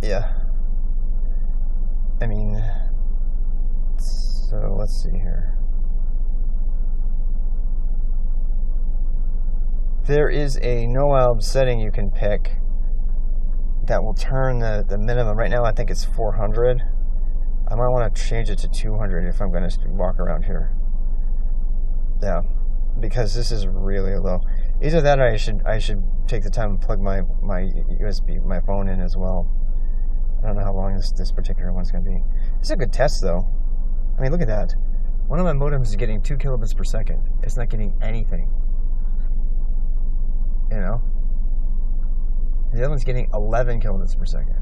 Yeah. I mean, so let's see here. There is a no-alb setting you can pick that will turn the minimum. Right now I think it's 400. I might want to change it to 200 if I'm going to walk around here. Yeah, because this is really low. Either that or I should take the time and plug my phone in as well. I don't know how long this particular one's going to be. It's a good test though. I mean, look at that. One of my modems is getting 2 kilobits per second. It's not getting anything. You know? The other one's getting 11 kilobits per second.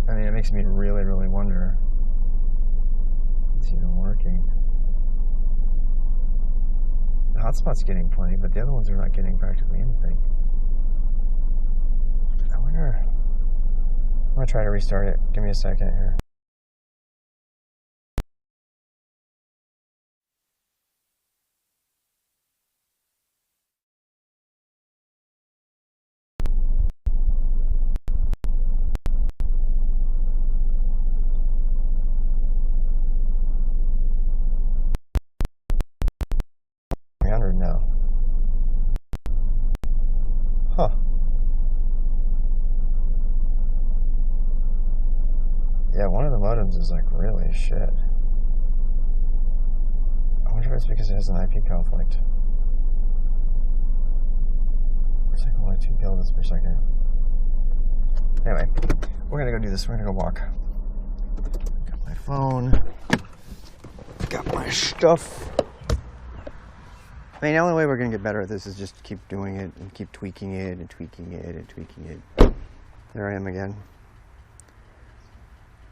I mean, it makes me really, really wonder if it's even working. The hotspot's getting plenty, but the other ones are not getting practically anything. I wonder. I'm going to try to restart it. Give me a second here. Now. Huh. Yeah, one of the modems is like really shit. I wonder if it's because it has an IP conflict. It's like only 2 kilobits per second. Anyway, we're gonna go do this. We're gonna go walk. Got my phone. Got my stuff. I mean, the only way we're going to get better at this is just keep doing it and keep tweaking it and tweaking it and tweaking it. There I am again.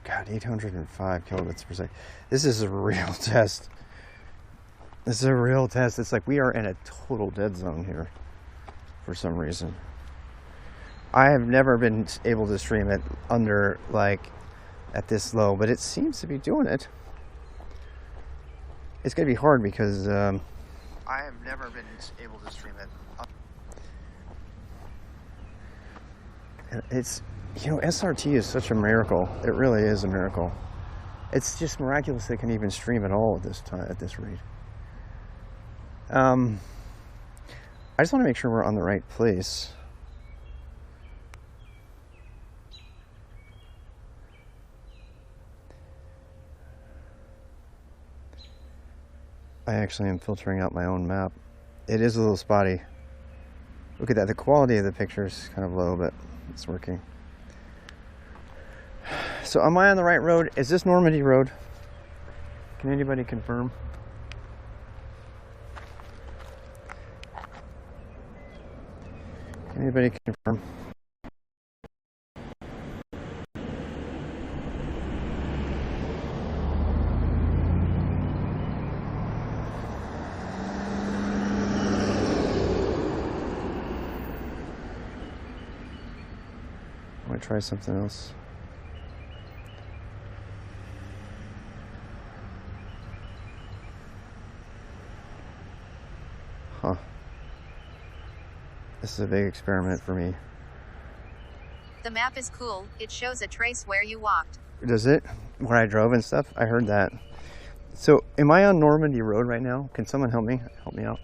God, 805 kilobits per second. This is a real test. This is a real test. It's like we are in a total dead zone here for some reason. I have never been able to stream it under, like, at this low, but it seems to be doing it. It's going to be hard because... I have never been able to stream it up. It's, you know, SRT is such a miracle. It really is a miracle. It's just miraculous they can even stream at all at this time, at this rate. I just want to make sure we're on the right place. I actually am filtering out my own map. It is a little spotty. Look at that. The quality of the picture is kind of low, but it's working. So am I on the right road? Is this Normandy Road? Can anybody confirm? Can anybody confirm? Try something else. Huh. This is a big experiment for me. The map is cool. It shows a trace where you walked. Does it? Where I drove and stuff? I heard that. So, am I on Normandy Road right now? Can someone help me? Help me out.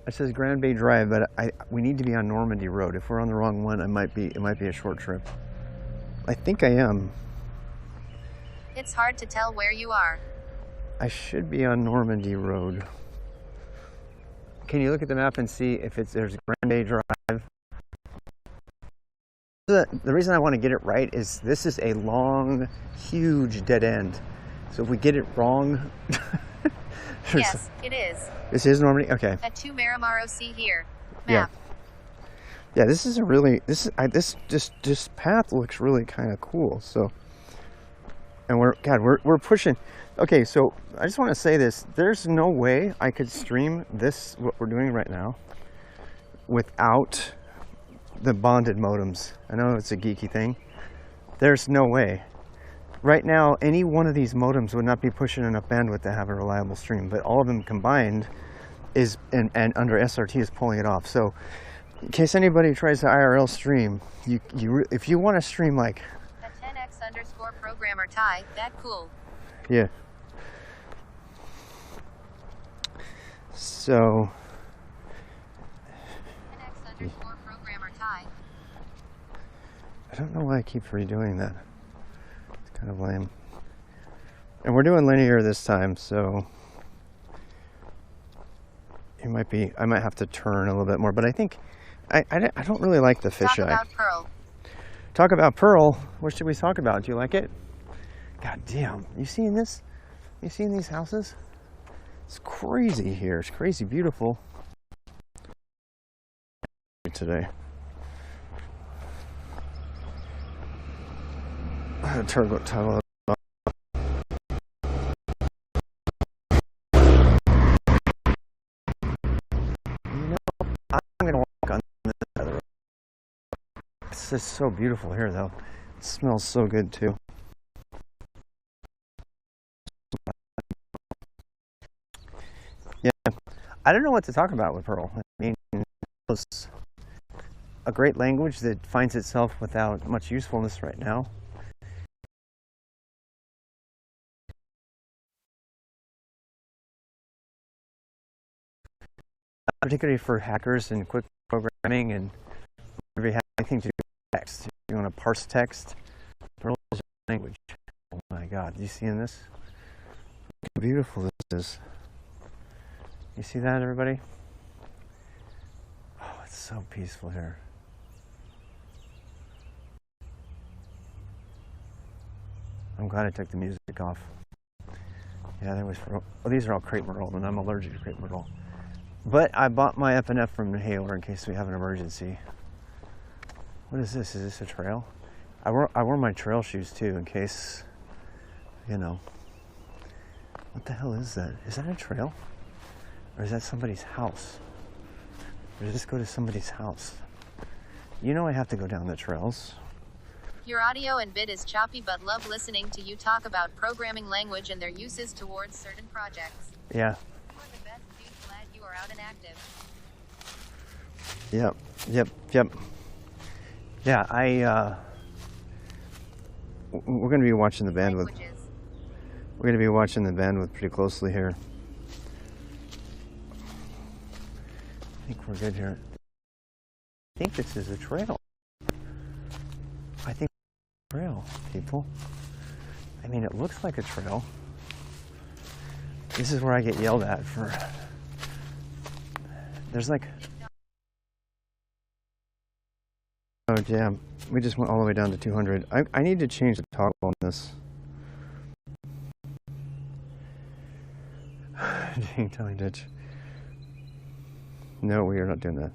It says Grand Bay Drive, but we need to be on Normandy Road. If we're on the wrong one, it might be a short trip. I think I am. It's hard to tell where you are. I should be on Normandy Road. Can you look at the map and see if there's Grand Bay Drive? The reason I want to get it right is this is a long, huge dead end. So if we get it wrong... Yes, it is. This is Normandy? Okay. At 2 Miramar OC here. Map. Yeah, this is a really... This path looks really kind of cool, so... And we're pushing... Okay, so I just want to say this. There's no way I could stream this, what we're doing right now, without the bonded modems. I know it's a geeky thing. There's no way. Right now, any one of these modems would not be pushing enough bandwidth to have a reliable stream, but all of them combined is and under SRT is pulling it off. So in case anybody tries to IRL stream, if you want to stream like a 10x_programmer Ty, that cool. Yeah. So 10x_programmer Ty. I don't know why I keep redoing that. It's kind of lame. And we're doing linear this time, so I might have to turn a little bit more, but I think I don't really like the fisheye. Talk about Pearl. Talk about Pearl. What should we talk about? Do you like it? God damn. You seeing this? You seeing these houses? It's crazy here. It's crazy beautiful today. Turbo tunnel. I'm gonna walk on this other road. It's just so beautiful here, though. It smells so good too. Yeah, I don't know what to talk about with Pearl. I mean, it's a great language that finds itself without much usefulness right now. Particularly for hackers and quick programming, and if you have anything to do with text, if you want to parse text, Perl is a language. Oh my God, you seeing this? Look how beautiful this is. You see that, everybody? Oh, it's so peaceful here. I'm glad I took the music off. Yeah, that was for, oh, these are all crepe myrtle, and I'm allergic to crepe myrtle. But I bought my FNF from inhaler in case we have an emergency. What is this? Is this a trail? I wore my trail shoes too in case, you know. What the hell is that? Is that a trail? Or is that somebody's house? Or does this go to somebody's house? You know I have to go down the trails. Your audio and bit is choppy, but love listening to you talk about programming language and their uses towards certain projects. Yeah. Are out and active. Yep. Yeah, we're going to be watching the bandwidth. We're going to be watching the bandwidth pretty closely here. I think we're good here. I think this is a trail. I think it's a trail, people. I mean, it looks like a trail. This is where I get yelled at for. There's like, oh damn, we just went all the way down to 200. I need to change the toggle on this. Telling ditch. No, we are not doing that.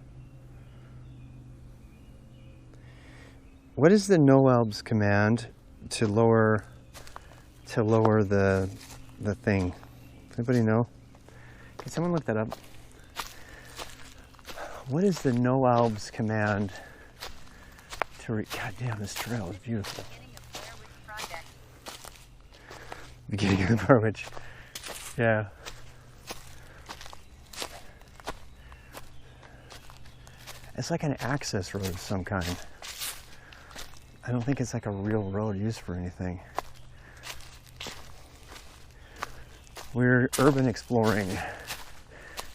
What is the noelbs command to lower the thing? Does anybody know? Can someone look that up? What is the noelbs command to God damn, this trail is beautiful. Beginning of the Blair Witch. Yeah. It's like an access road of some kind. I don't think it's like a real road used for anything. We're urban exploring.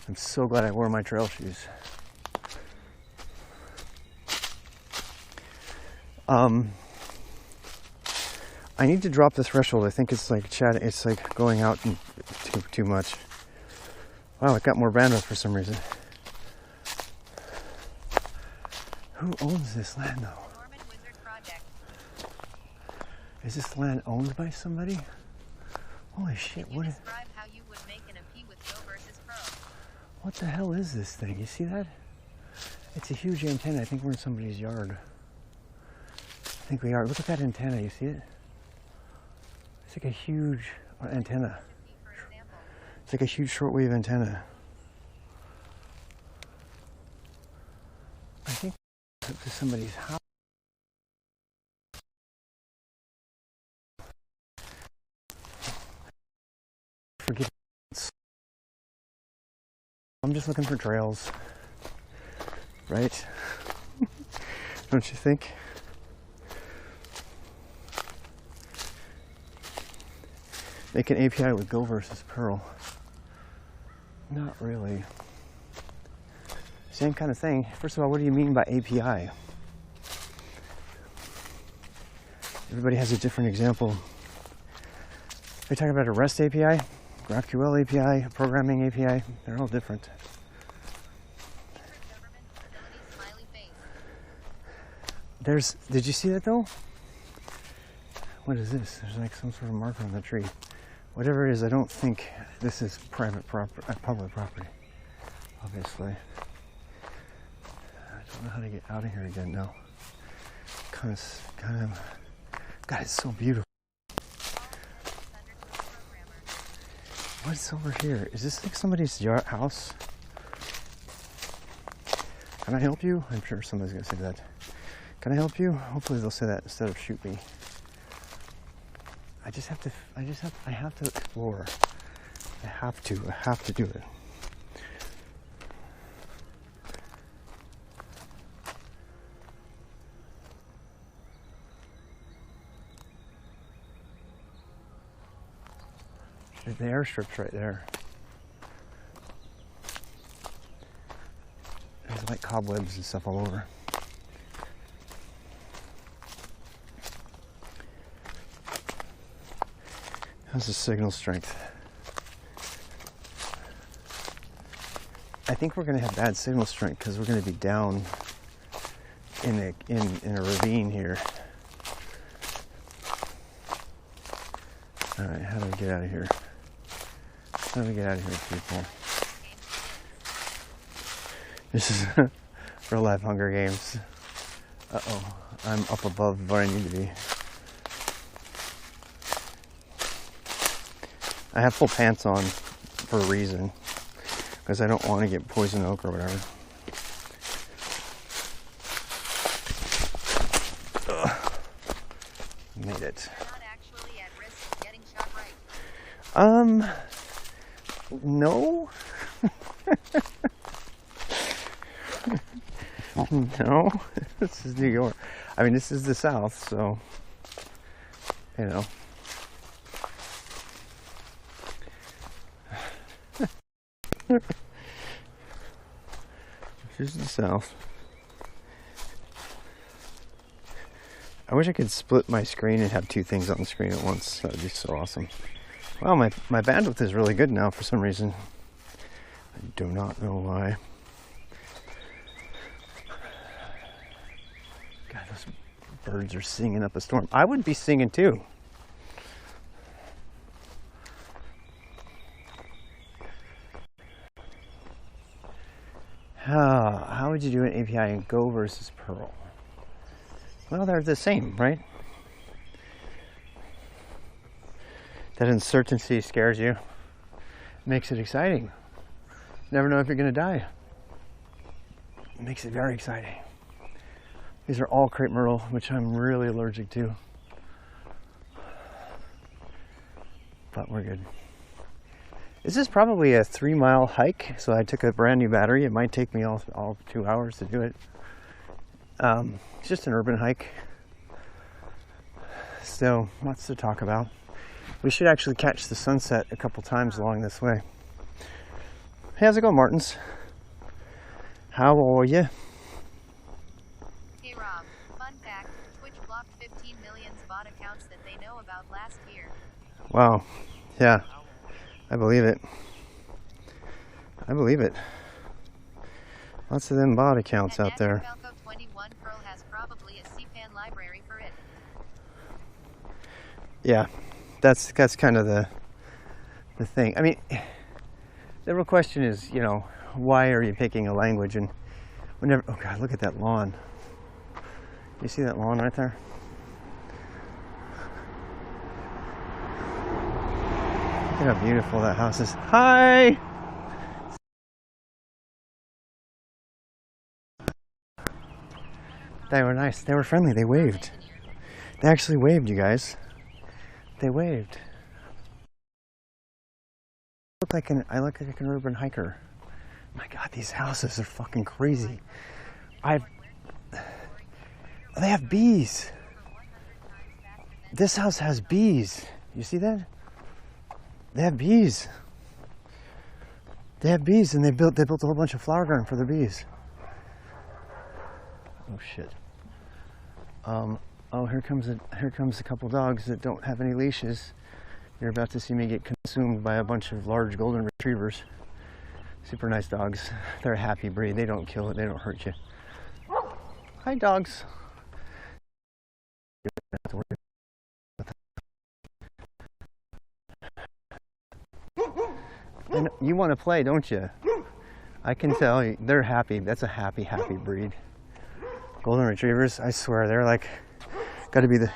I'm so glad I wore my trail shoes. I need to drop the threshold. I think it's like it's like going out too much. Wow, it got more bandwidth for some reason. Who owns this land though? Is this land owned by somebody? Holy shit, what is... Describe how you would make an MP with Go versus Pro. What the hell is this thing? You see that? It's a huge antenna. I think we're in somebody's yard. I think we are. Look at that antenna. You see it? It's like a huge antenna. It's like a huge shortwave antenna. I think it's up to somebody's house. Forget just looking for trails, right? Don't you think? Make an API with Go versus Perl. Not really. Same kind of thing. First of all, what do you mean by API? Everybody has a different example. Are you talking about a REST API, GraphQL API, a programming API? They're all different. Did you see that though? What is this? There's like some sort of marker on the tree. Whatever it is, I don't think this is public property, obviously. I don't know how to get out of here again now. Kind of, God, it's so beautiful. What's over here? Is this like somebody's house? Can I help you? I'm sure somebody's gonna say that. Can I help you? Hopefully they'll say that instead of shoot me. I have to explore. I have to do it. The airstrip's right there. There's like cobwebs and stuff all over. How's the signal strength? I think we're going to have bad signal strength because we're going to be down in a ravine here. All right, how do we get out of here? How do we get out of here, people? This is real life Hunger Games. Uh-oh, I'm up above where I need to be. I have full pants on for a reason, because I don't want to get poison oak or whatever. Made it. You're not actually at risk of getting shot right. No. No. This is New York. I mean, this is the South, so, you know. This is the South. I wish I could split my screen and have two things on the screen at once. That would be so awesome. Wow, my bandwidth is really good now for some reason. I do not know why. God, those birds are singing up a storm. I would be singing too. How would you do an API in Go versus Perl? Well, they're the same, right? That uncertainty scares you. Makes it exciting. Never know if you're going to die. It makes it very exciting. These are all crepe myrtle, which I'm really allergic to. But we're good. This is probably a 3-mile hike, so I took a brand new battery. It might take me all 2 hours to do it. It's just an urban hike. So, lots to talk about. We should actually catch the sunset a couple times along this way. Hey, how's it going, Martins? How are you? Hey Rob, fun fact, Twitch blocked 15 million bot accounts that they know about last year. Wow. Yeah. I believe it. I believe it. Lots of them bot accounts out there. Falco 21 Perl has probably a CPAN library for it. Yeah, that's kind of the thing. I mean, the real question is, you know, why are you picking a language? And whenever, oh God, look at that lawn. You see that lawn right there? Look at how beautiful that house is. Hi! They were nice. They were friendly. They waved. They actually waved, you guys. They waved. I look like an urban hiker. My God, these houses are fucking crazy. They have bees. This house has bees. You see that? They have bees. They have bees, and they built a whole bunch of flower garden for their bees. Oh shit. Oh, here comes a couple dogs that don't have any leashes. You're about to see me get consumed by a bunch of large golden retrievers. Super nice dogs. They're a happy breed. They don't kill it. They don't hurt you. Hi, dogs. And you want to play, don't you? I can tell you, they're happy. That's a happy breed. Golden retrievers, I swear, they're like, gotta be the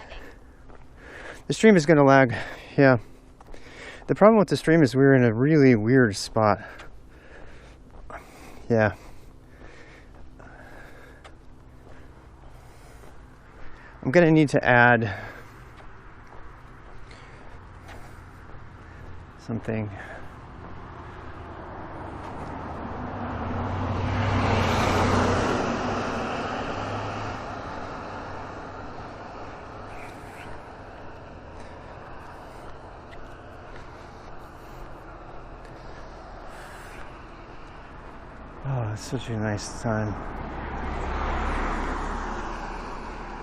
stream is gonna lag. Yeah. The problem with the stream is we're in a really weird spot. Yeah. I'm gonna need to add something. Oh, it's such a nice time.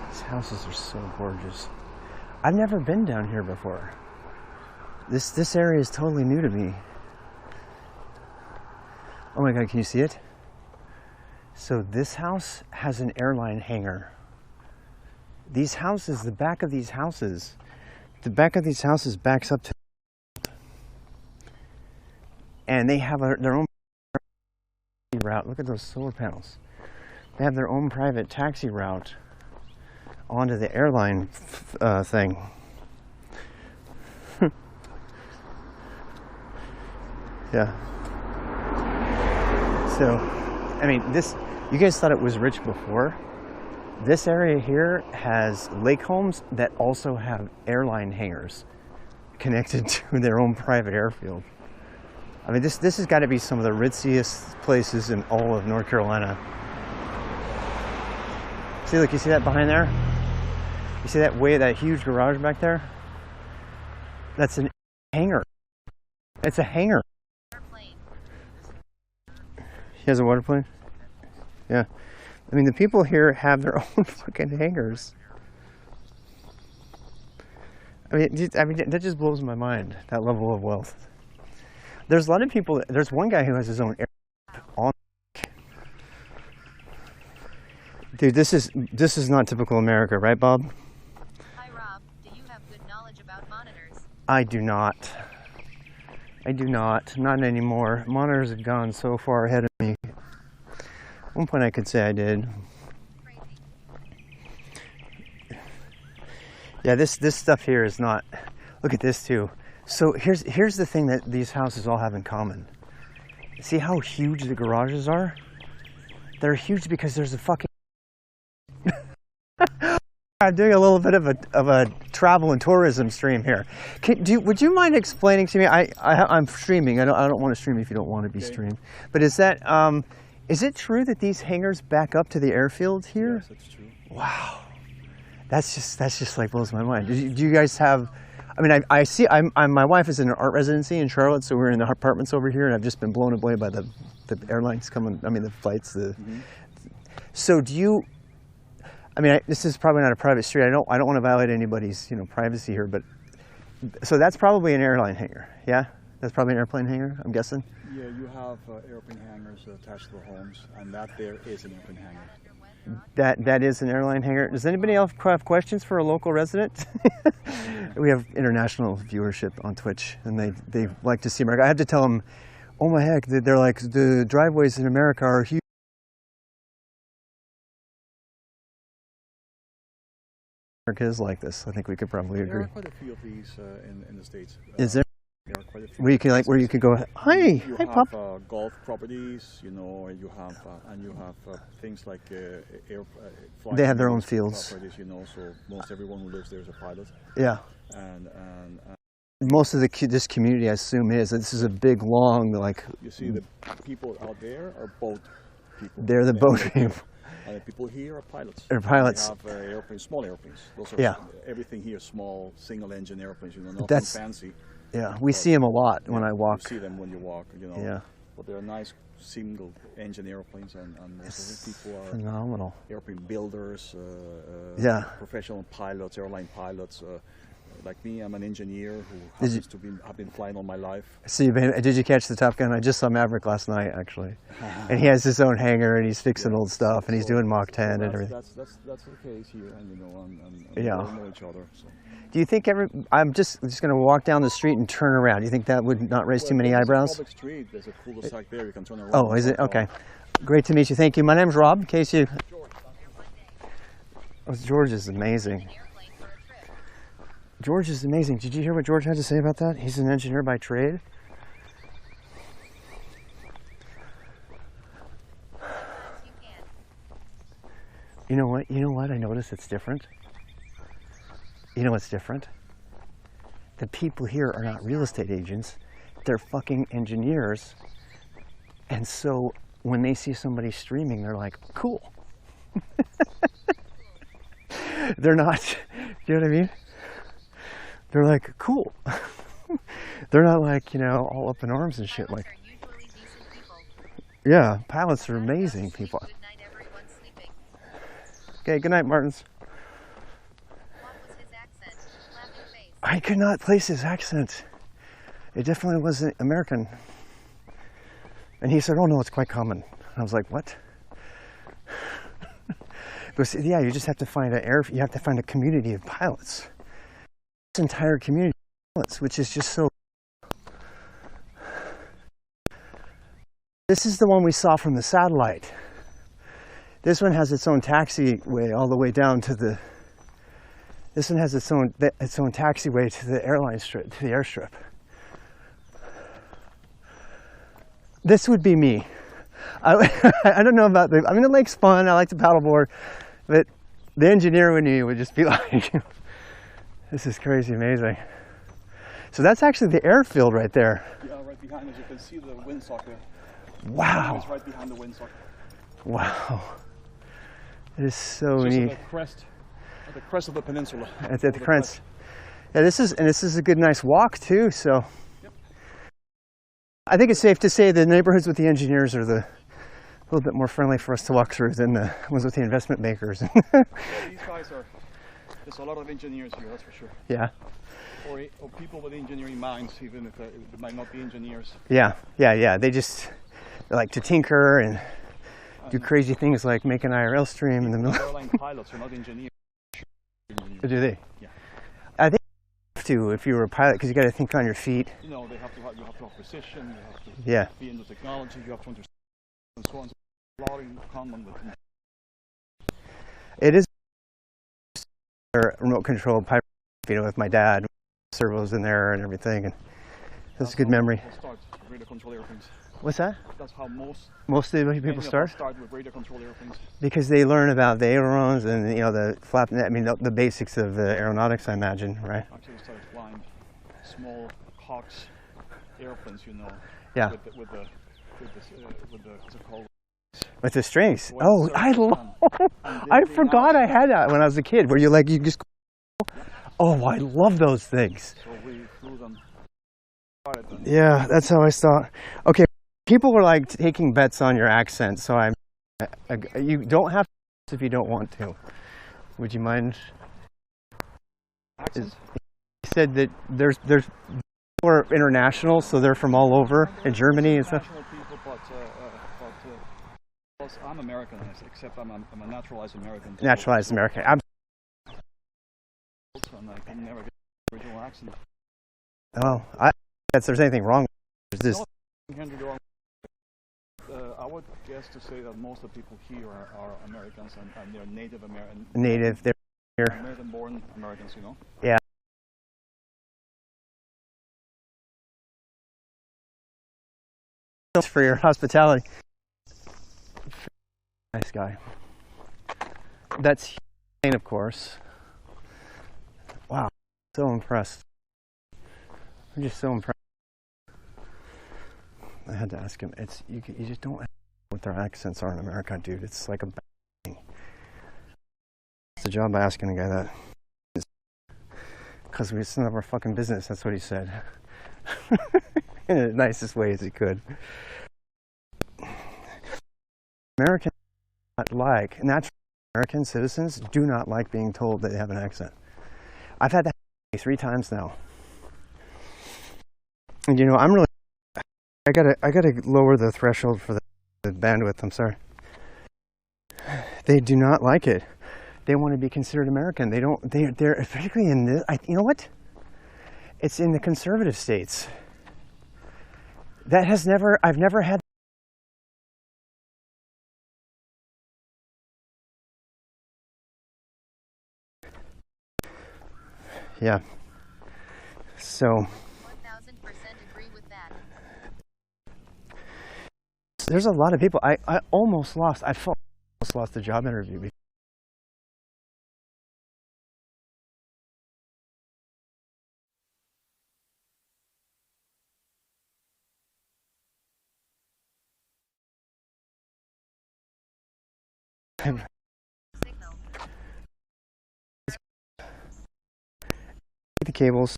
These houses are so gorgeous. I've never been down here before. This area is totally new to me. Oh my God, can you see it? So this house has an airline hangar. These houses, the back of these houses backs up to, and they have their own route. Look at those solar panels. They have their own private taxi route onto the airline thing. Yeah. So, I mean, you guys thought it was rich before. This area here has lake homes that also have airline hangars connected to their own private airfield. I mean, this has got to be some of the ritziest places in all of North Carolina. See, look, you see that behind there? You see that huge garage back there? That's an hangar. It's a hangar. He has a water plane? Yeah. I mean, the people here have their own fucking hangars. I mean, that just blows my mind, that level of wealth. There's a lot of people, there's one guy who has his own aircraft on. Dude, this is not typical America, right, Bob? Hi, Rob. Do you have good knowledge about monitors? I do not. I do not. Not anymore. Monitors have gone so far ahead of me. At one point I could say I did. Yeah, this stuff here is not. Look at this too. So here's the thing that these houses all have in common. See how huge the garages are? They're huge because there's a fucking. I'm doing a little bit of a travel and tourism stream here. Would you mind explaining to me? I'm streaming. I don't want to stream if you don't want to be streamed. But is it true that these hangars back up to the airfield here? Yes, that's true. Wow, that's just like blows my mind. Do you guys have? I mean, I see. My wife is in an art residency in Charlotte, so we're in the apartments over here, and I've just been blown away by the airlines coming. I mean, the flights. So do you? I mean, this is probably not a private street. I don't want to violate anybody's privacy here, but so that's probably an airline hangar. Yeah, that's probably an airplane hangar. I'm guessing. Yeah, you have airplane hangars attached to the homes, and that there is an airplane hangar. That is an airline hangar. Does anybody else have questions for a local resident? We have international viewership on Twitch, and they like to see America. I have to tell them, oh my heck, they're like, the driveways in America are huge. America is like this. I think we could probably agree. There are quite a few of these in the States. Is there? There are quite a few. Where you could go. Hi, you hi, have, Pop. Golf properties, you have and you have things like flight. They have their own fields. Properties, so most everyone who lives there is a pilot. Yeah. And most of this community, I assume, is. This is a big, long, like. You see, the people out there are boat people. They're the boat people. And the people here are pilots. They're pilots. They have airplanes, small airplanes. Those are Yeah. Everything here is small, single-engine airplanes. You know, nothing That's fancy. Yeah, we see them a lot when I walk. You see them when you walk. You know. Yeah. But they're nice single-engine airplanes, and most of the people are phenomenal. Airplane builders. Yeah. Professional pilots, airline pilots. Like me, I'm an engineer who happens to have been flying all my life. So did you catch the Top Gun? I just saw Maverick last night, actually. And he has his own hangar, and he's fixing old stuff, and he's doing Mach 10 and everything. That's the case here, and you know, and yeah. we know each other. So. Do you think I'm just going to walk down the street and turn around? Do you think that would not raise too many eyebrows? It's a public street. There's a cul-de-sac there. You can turn around. Oh, is it? Okay. Great to meet you. Thank you. My name's Rob. In case you. Oh, George is amazing. George is amazing. Did you hear what George had to say about that? He's an engineer by trade. You know what? You know what? I noticed it's different. You know what's different? The people here are not real estate agents. They're fucking engineers. And so when they see somebody streaming, they're like, cool. They're not, you know what I mean? They're like, cool. They're not like, you know, all up in arms and shit. Like, yeah, pilots are amazing people. Okay, good night, Martins. I could not place his accent. It definitely wasn't American. And he said, oh no, it's quite common. And I was like, what? Because, yeah, you just have to find you have to find a community of pilots. This entire community of pilots, which is just so. This is the one we saw from the satellite. This one has its own taxiway all the way down to the. This one has its own taxiway to the airline strip, to the airstrip. This would be me. I don't know about I mean, the lake's fun. I like to paddleboard, but the engineer in me would just be like, "This is crazy, amazing." So that's actually the airfield right there. Yeah, right behind us. You can see the windsock. Wow. It's right behind the windsock. Wow. It is so it's neat. At the crest of the peninsula. At the crest. Yeah, this is a good, nice walk too. So. Yep. I think it's safe to say the neighborhoods with the engineers are a little bit more friendly for us to walk through than the ones with the investment makers. These guys there's a lot of engineers here, that's for sure. Yeah. Or people with engineering minds, even if they might not be engineers. Yeah. They like to tinker and do crazy things like make an IRL stream in the middle. Airline pilots are not engineers. Do they? Yeah. I think you have to if you were a pilot because you got to think on your feet. You know, you have to have precision. You have to be in the technology. You have to understand and so on. A lot in common with them. It is a remote controlled pipe, you know, with my dad, servos in there and everything, and that's a good memory. Start radio control airplanes. What's that? That's how most of the people start with radio control airplanes. Because they learn about the ailerons and the flap. I mean the basics of aeronautics, I imagine, right? Actually, started flying small Cox airplanes, you know. Yeah. With the what's it called? With the strings. Oh, I forgot I had that when I was a kid. Where you just. Oh, I love those things. So we flew them. Yeah, that's how I thought. Okay, people were like taking bets on your accent, so you don't have to if you don't want to. Would you mind? Accent? He said that there's people are international, so they're from all over in Germany and stuff. People, but I'm American, except I'm a naturalized American. Naturalized American. And I can never get an original accent. Oh, I guess there's anything wrong. There's just. I would guess to say that most of the people here are Americans and they're Native American. Native, they're here. American-born Americans, you know. Yeah. For your hospitality. Nice guy. That's Hussein, of course. Wow, so impressed. I'm just so impressed. I had to ask him. You just don't know what their accents are in America, dude. It's like a bad thing. It's the job of asking a guy that. Because it's none of our fucking business. That's what he said. In the nicest way as he could. Americans natural American citizens do not like being told they have an accent. I've had that 3 times now. And you know, I gotta lower the threshold for the bandwidth, I'm sorry. They do not like it. They want to be considered American. They're particularly in this, you know what? It's in the conservative states. I've never had. Yeah. So. 1000% agree with that. There's a lot of people. I almost lost the job interview. Signal. The cables.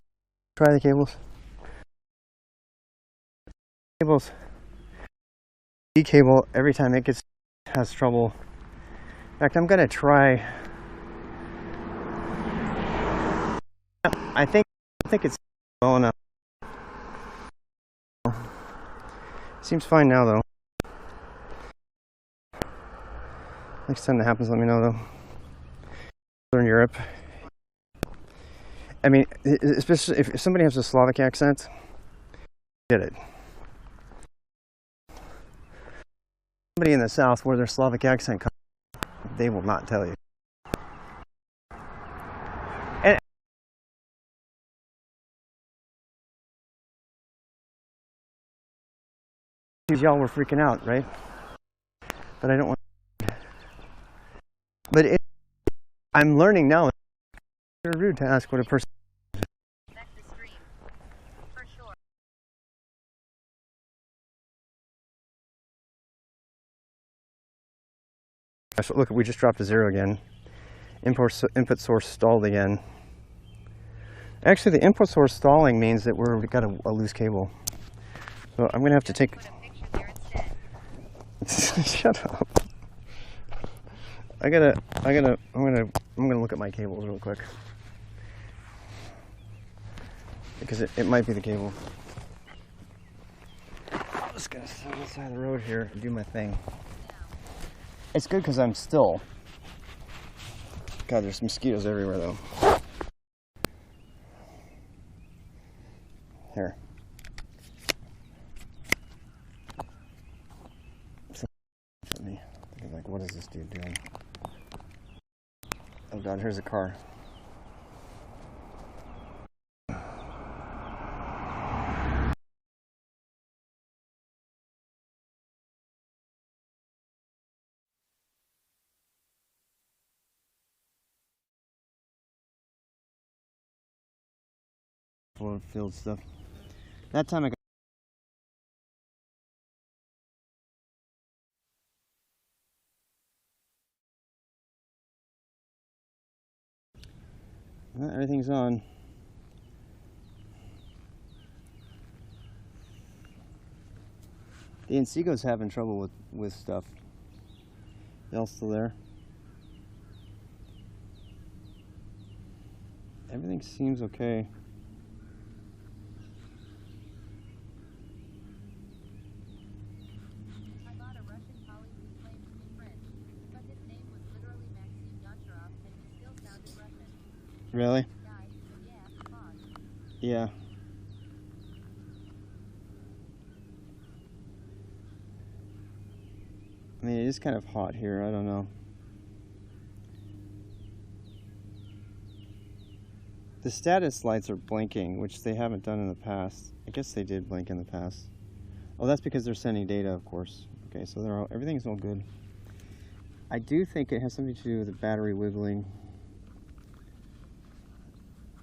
Try the cables. Cables. The cable every time it has trouble. In fact, I'm gonna try. I think it's well enough. Seems fine now, though. Next time that happens, let me know, though. Southern Europe. I mean, especially if somebody has a Slavic accent, get it. Somebody in the South where their Slavic accent comes, they will not tell you. And y'all were freaking out, right? But I don't want. But I'm learning now. It's rude to ask what a person. Back the stream. For sure. So look, we just dropped to 0 again. Input source stalled again. Actually, the input source stalling means that we've got a loose cable. So I'm gonna have to take. Put a picture there instead. Shut up. I'm gonna look at my cables real quick. Because it might be the cable. I'm just gonna sit on the side of the road here and do my thing. It's good because I'm still. God, there's mosquitoes everywhere though. Here. Me. Like, what is this dude doing? Oh God, here's a car. Field stuff. That time I got. Well, everything's on. The Encigo's having trouble with stuff. Y'all still there? Everything seems okay. I bought a Russian colleague who claimed to be French, but his name was literally Maxim Yacharov, and he still sounded Russian. Really? Guy, yeah, pause. Yeah. I mean, it is kind of hot here. I don't know. The status lights are blinking, which they haven't done in the past. I guess they did blink in the past. Oh, that's because they're sending data, of course. Okay, so everything's all good. I do think it has something to do with the battery wiggling.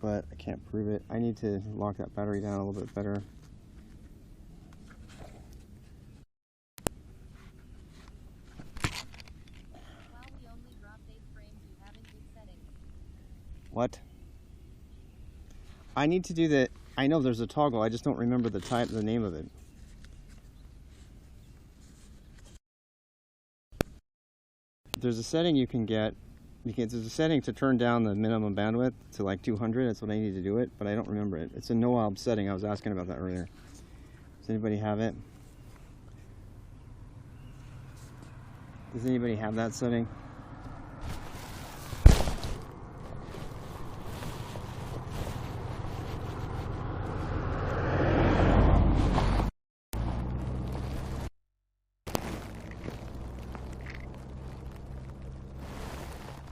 but I can't prove it. I need to lock that battery down a little bit better. While we only dropped 8 frames, you haven't good settings. What? I need to do the, I know there's a toggle, I just don't remember the name of it. There's a setting you can get, there's a setting to turn down the minimum bandwidth to like 200, that's what I need to do it, but I don't remember it. It's a no-alb setting, I was asking about that earlier. Does anybody have it? Does anybody have that setting?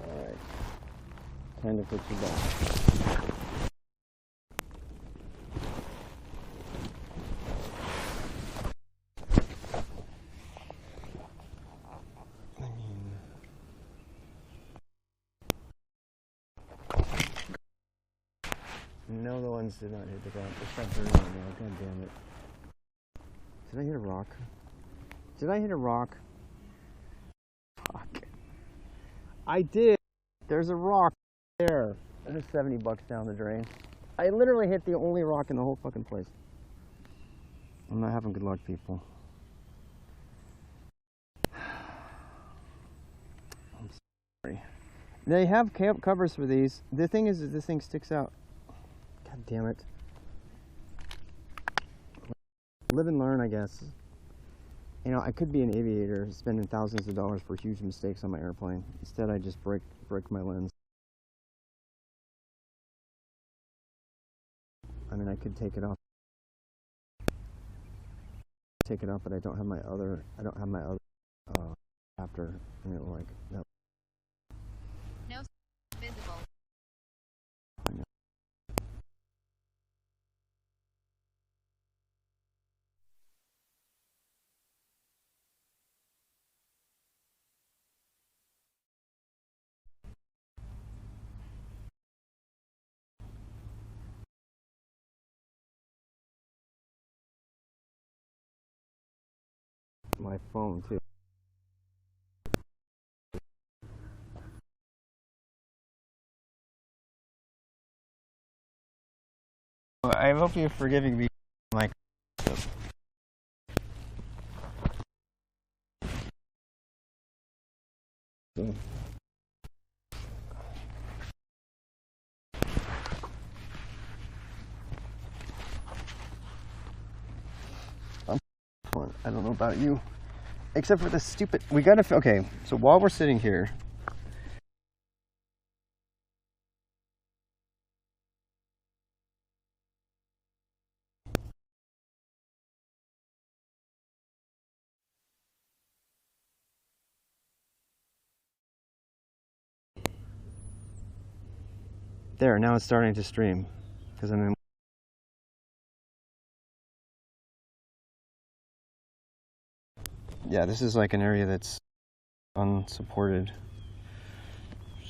Alright, time to put you back. No, the ones did not hit the ground. It's not burning right now. God damn it. Did I hit a rock? Did I hit a rock? Fuck. I did. There's a rock there. There's 70 bucks down the drain. I literally hit the only rock in the whole fucking place. I'm not having good luck, people. I'm sorry. They have covers for these. The thing is that this thing sticks out. God damn it. Live and learn, I guess. You know, I could be an aviator spending thousands of dollars for huge mistakes on my airplane. Instead, I just break my lens. I mean, I could take it off. Take it off, but I don't have my other after, and it will like, no. No visible. My phone too. I hope you're forgiving me. My I don't know about you, except for the stupid. We gotta. Okay, so while we're sitting here. There, now it's starting to stream because I'm in. Yeah, this is like an area that's unsupported.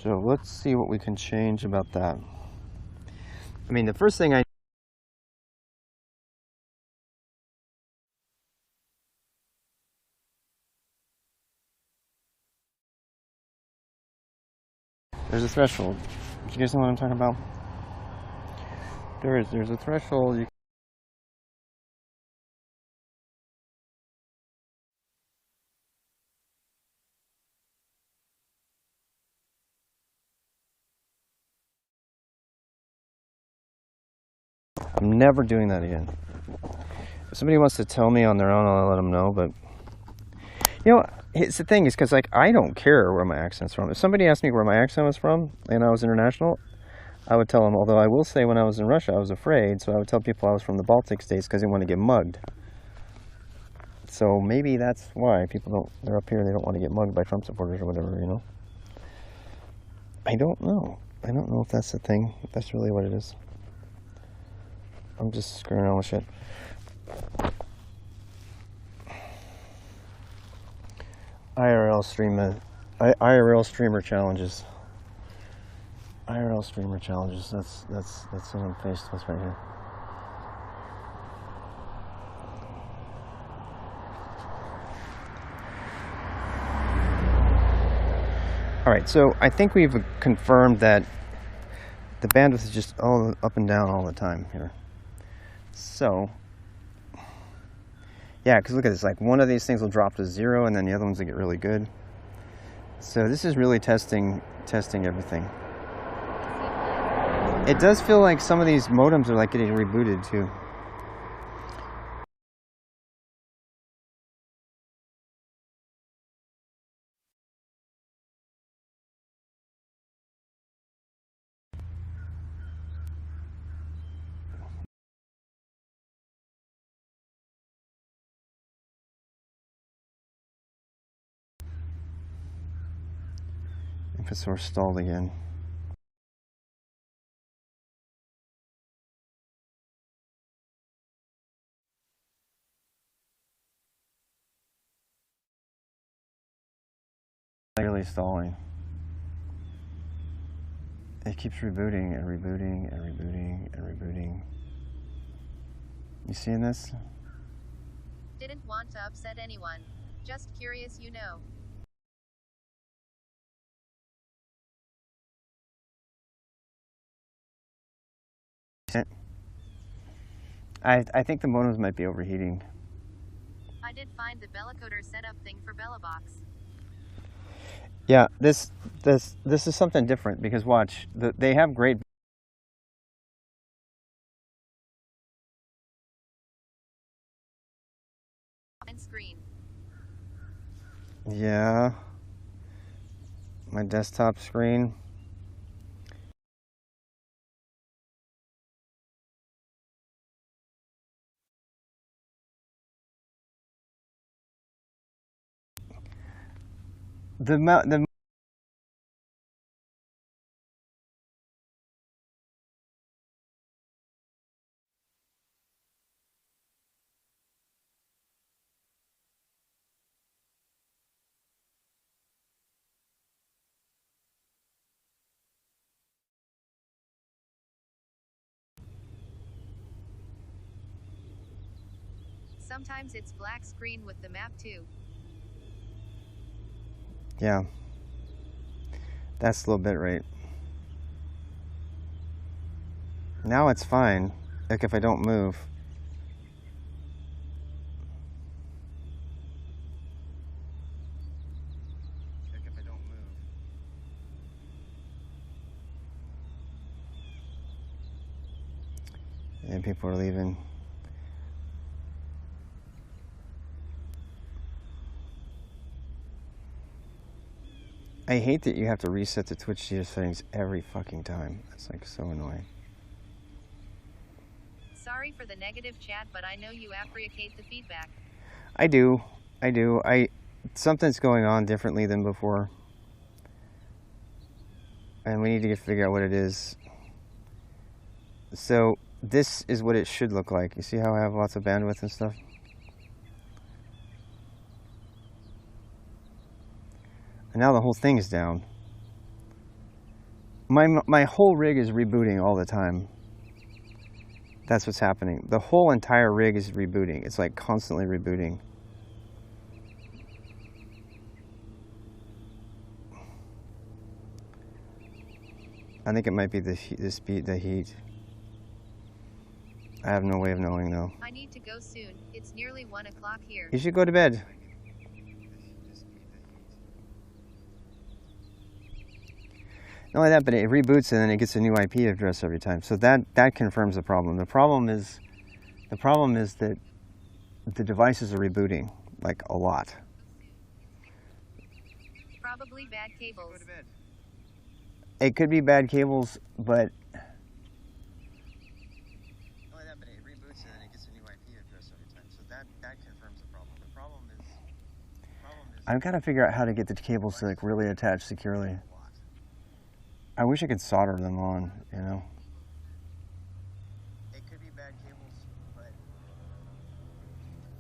So let's see what we can change about that. I mean, the first thing there's a threshold. Do you guys know what I'm talking about? There's a threshold. I'm never doing that again. If somebody wants to tell me on their own, I'll let them know, but you know, it's the thing is because like I don't care where my accent's from. If somebody asked me where my accent was from and I was international, I would tell them, although I will say when I was in Russia I was afraid, so I would tell people I was from the Baltic states because they want to get mugged. So maybe that's why people they're up here, they don't want to get mugged by Trump supporters or whatever, you know. I don't know if that's the thing, if that's really what it is. I'm just screwing around with shit. IRL streamer challenges. IRL streamer challenges. That's what I'm faced with right here. All right, so I think we've confirmed that the bandwidth is just all up and down all the time here. So, yeah, because look at this. Like one of these things will drop to 0, and then the other ones will get really good. So this is really testing everything. It does feel like some of these modems are like getting rebooted too. InfoSource stalled again. Clearly stalling. It keeps rebooting and rebooting and rebooting and rebooting. You seeing this? Didn't want to upset anyone. Just curious, you know. I think the modems might be overheating. I did find the Bellacoder setup thing for BellaBox. Yeah, this is something different because watch, they have great. Screen. Yeah, my desktop screen. The Sometimes it's black screen with the map too. Yeah, that's a little bit right. Now it's fine, like if I don't move. Like if I don't move. And people are leaving. I hate that you have to reset the Twitch settings every fucking time. It's like so annoying. Sorry for the negative chat, but I know you appreciate the feedback. I do. Something's going on differently than before. And we need to figure out what it is. So this is what it should look like. You see how I have lots of bandwidth and stuff? And now the whole thing is down. My whole rig is rebooting all the time. That's what's happening. The whole entire rig is rebooting. It's like constantly rebooting. I think it might be the heat. I have no way of knowing though. I need to go soon. It's nearly 1 o'clock here. You should go to bed. Not only that, but it reboots and then it gets a new IP address every time. So that confirms the problem. The problem is that the devices are rebooting like a lot. Probably bad cables. Go to bed. It could be bad cables, but not only that, but it reboots and then it gets a new IP address every time. So that confirms the problem. The problem is I've got to figure out how to get the cables to like really attach securely. I wish I could solder them on, you know. It could be bad cables, but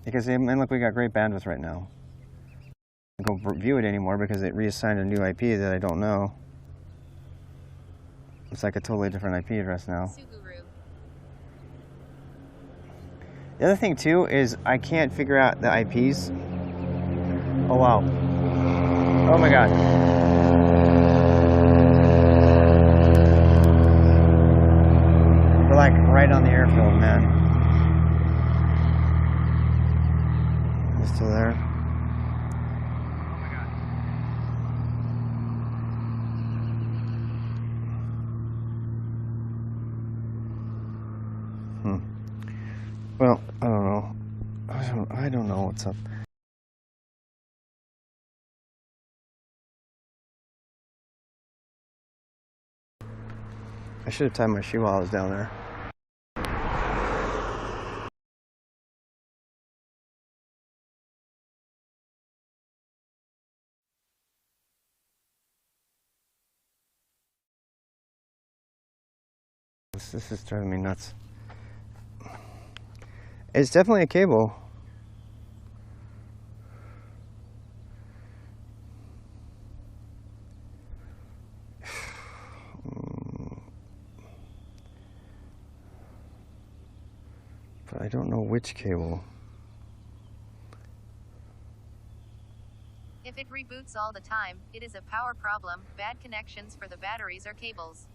because look, we got great bandwidth right now. I don't view it anymore because it reassigned a new IP that I don't know. It's like a totally different IP address now. Suguru. The other thing too is I can't figure out the IPs. Oh wow. Oh my god. We're like right on the airfield, man. Is it still there? Well, I don't know. I don't know what's up. I should have tied my shoe while I was down there. This is driving me nuts. It's definitely a cable. But I don't know which cable. If it reboots all the time, it is a power problem. Bad connections for the batteries or cables.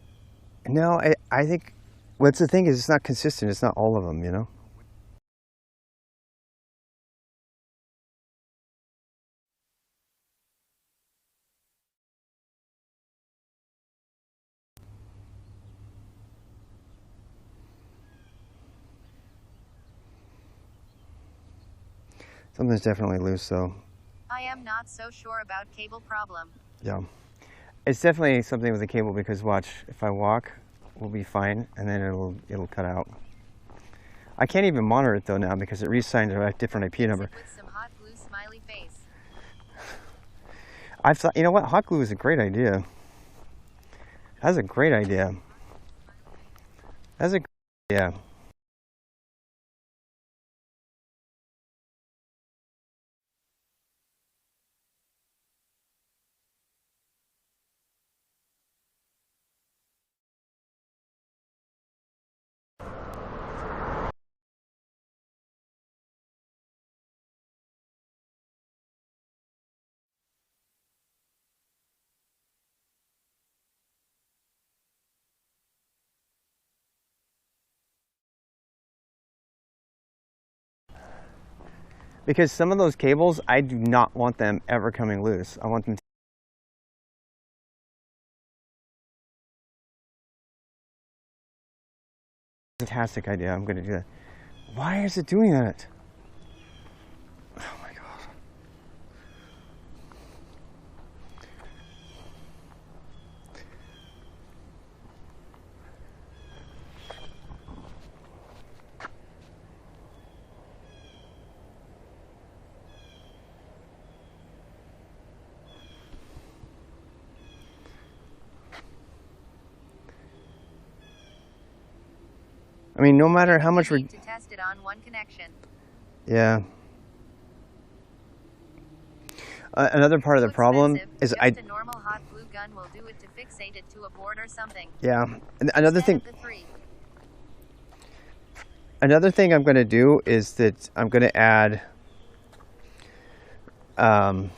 No, I think what's the thing is it's not consistent. It's not all of them, you know? Something's definitely loose though. I am not so sure about cable problem. Yeah. It's definitely something with the cable because watch, if I walk, we'll be fine and then it'll cut out. I can't even monitor it though now because it reassigned a different IP number. With some hot glue smiley face. I've thought, you know what, hot glue is a great idea. That's a great idea. That's a great idea. Because some of those cables, I do not want them ever coming loose. I want them to. Fantastic idea. I'm going to do that. Why is it doing that? Oh my god. I mean, no matter how much we need to test it on one connection. Yeah. Another part of the problem is just a normal hot glue gun will do it to fixate it to a board or something. Yeah. And another thing. The 3. Another thing I'm going to do is that I'm going to add. I'm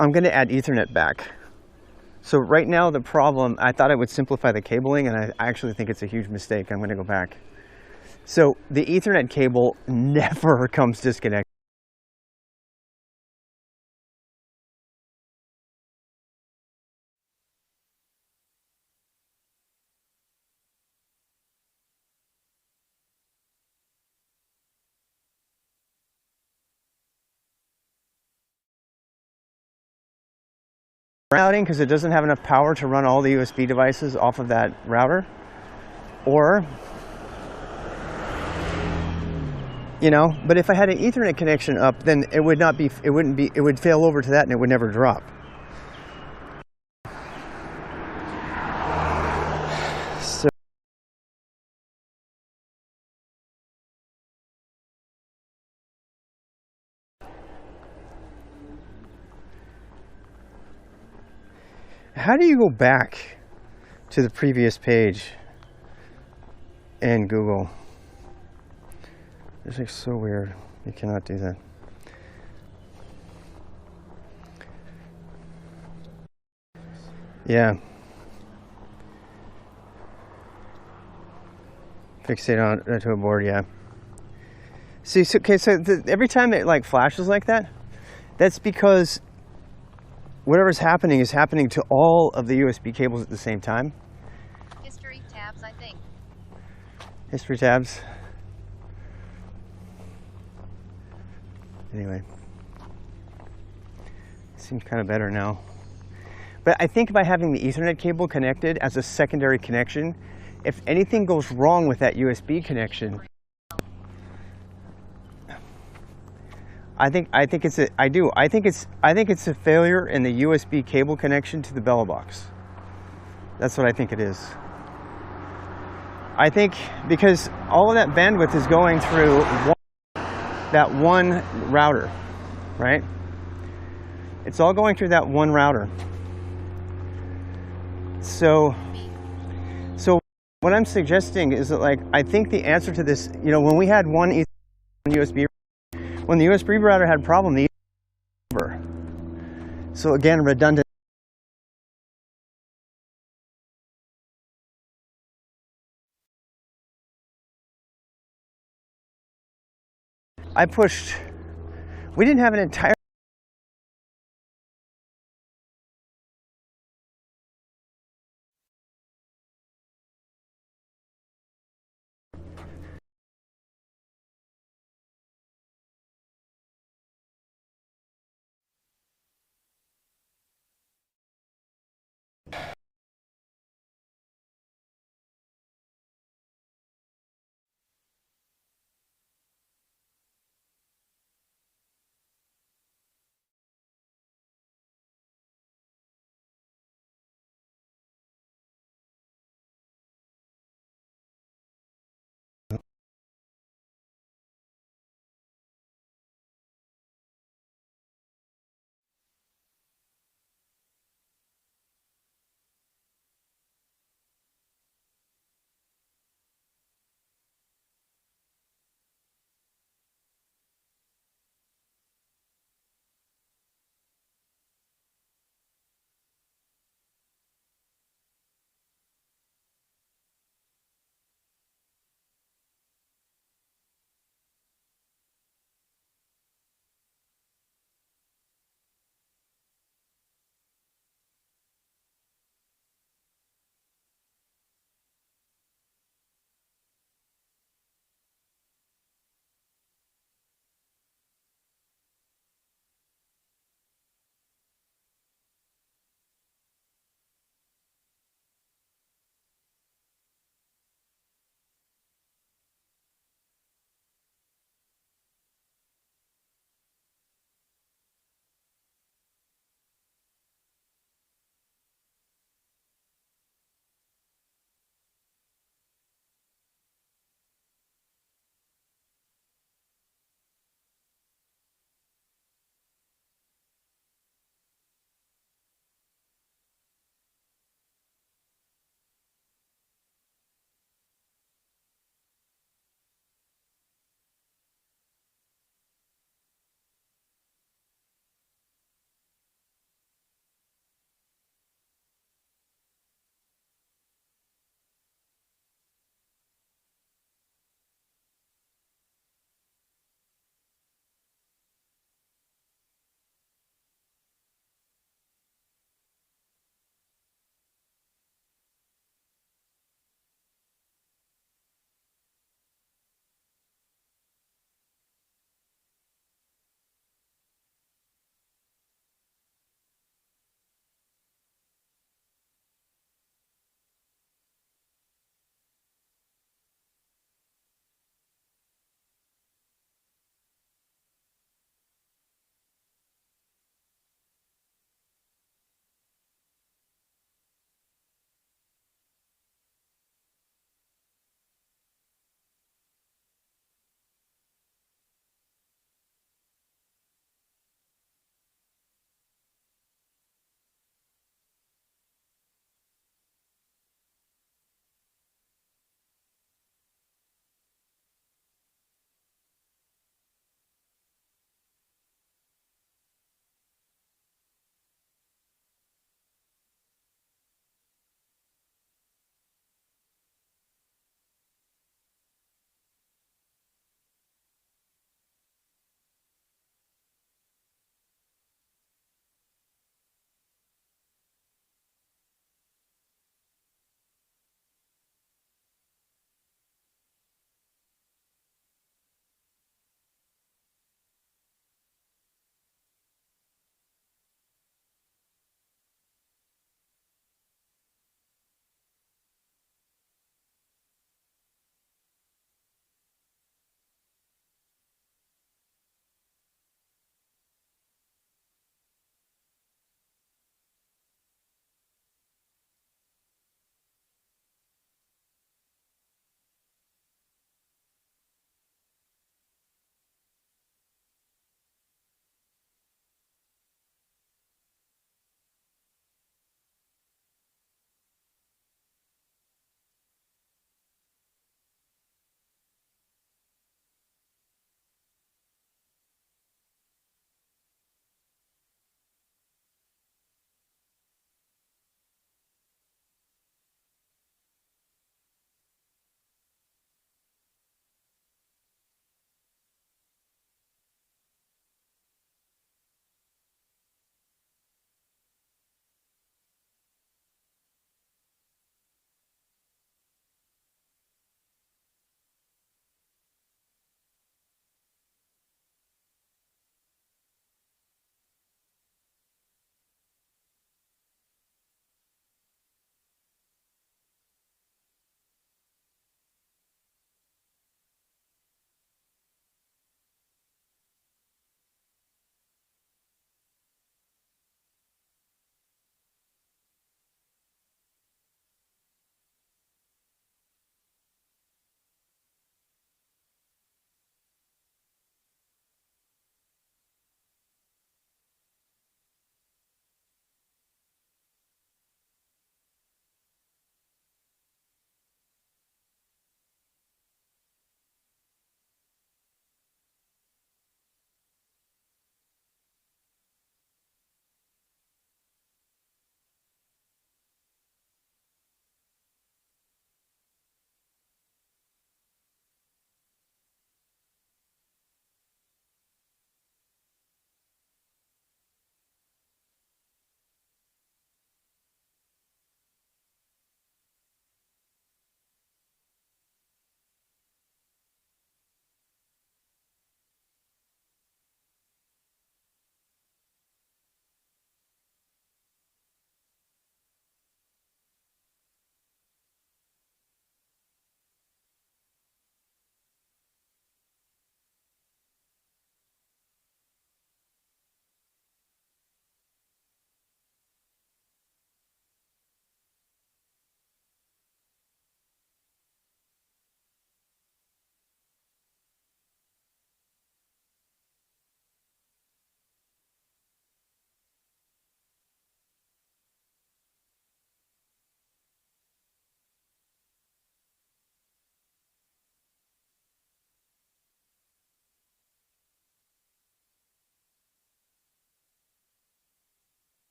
going to add Ethernet back. So right now the problem, I thought I would simplify the cabling and I actually think it's a huge mistake. I'm going to go back. So the Ethernet cable never comes disconnected. Routing because it doesn't have enough power to run all the USB devices off of that router, or you know, but if I had an Ethernet connection up, then it would not be, it wouldn't be, it would fail over to that and it would never drop. So How do you go back to the previous page in Google? It's like so weird. You cannot do that. Yeah. Fixate on to a board, yeah. See, so, okay, so every time it like flashes like that, that's because whatever's happening is happening to all of the USB cables at the same time. History tabs, I think. History tabs. Anyway, seems kind of better now. But I think by having the Ethernet cable connected as a secondary connection, if anything goes wrong with that USB connection, I think it's a failure in the USB cable connection to the Bella box. That's what I think it is. I think because all of that bandwidth is going through that one router, right? It's all going through that one router. So what I'm suggesting is that, like, I think the answer to this, you know, when we had one USB, when the USB router had a problem, the over. So again, redundant. We didn't have an entire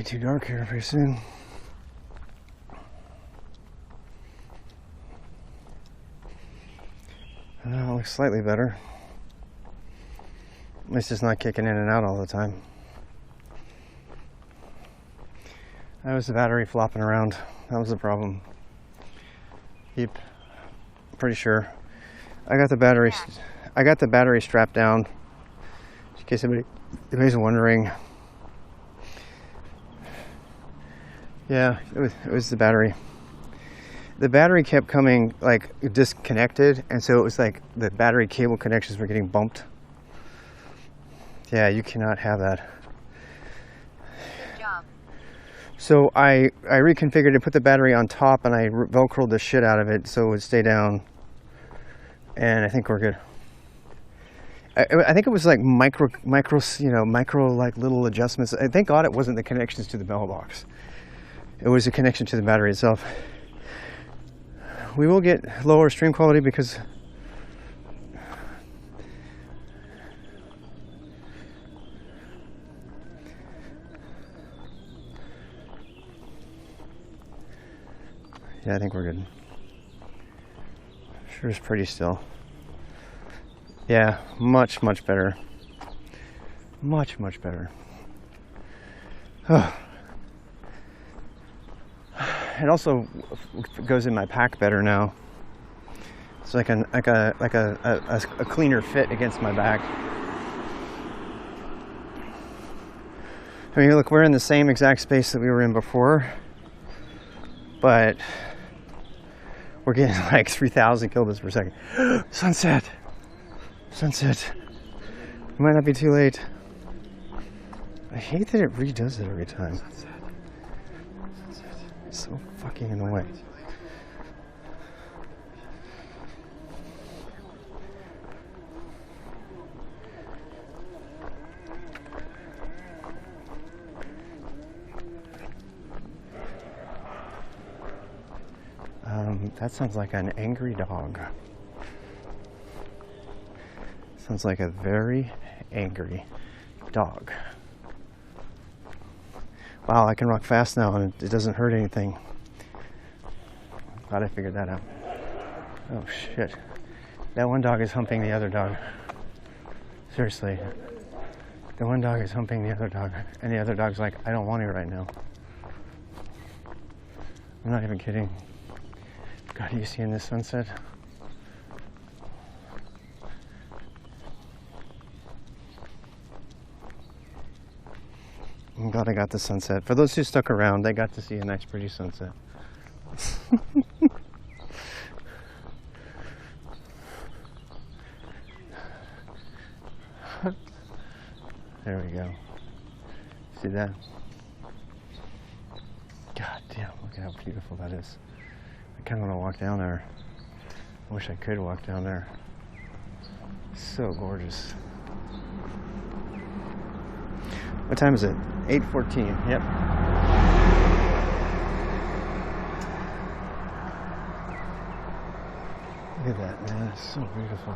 be too dark here pretty soon. It looks slightly better. At least it's not kicking in and out all the time. That was the battery flopping around. That was the problem. Yep, pretty sure. I got the battery strapped down. In case anybody's wondering. Yeah, it was the battery. The battery kept coming like disconnected, and so it was like the battery cable connections were getting bumped. Yeah, you cannot have that. Good job. So I reconfigured it, put the battery on top, and I velcroed the shit out of it so it would stay down. And I think we're good. I think it was like micro, like little adjustments. Thank God it wasn't the connections to the mailbox. It was a connection to the battery itself. We will get lower stream quality because yeah, I think we're good. Sure is pretty still. Yeah, much better. Much better. Oh. It also goes in my pack better now. It's like a cleaner fit against my back. I mean, look, we're in the same exact space that we were in before, but we're getting like 3,000 kilobits per second. Sunset. It might not be too late. I hate that it redoes it every time. It's so fucking annoying. That sounds like an angry dog. Sounds like a very angry dog. Wow, I can rock fast now and it doesn't hurt anything. Glad I figured that out. Oh shit. That one dog is humping the other dog. Seriously. The one dog is humping the other dog, and the other dog's like, I don't want you right now. I'm not even kidding. God, are you seeing this sunset? I'm glad I got the sunset. For those who stuck around, they got to see a nice, pretty sunset. There we go. See that? God damn, look at how beautiful that is. I kind of want to walk down there. I wish I could walk down there. So gorgeous. What time is it? 8:14. Yep. Look at that, man. It's so beautiful.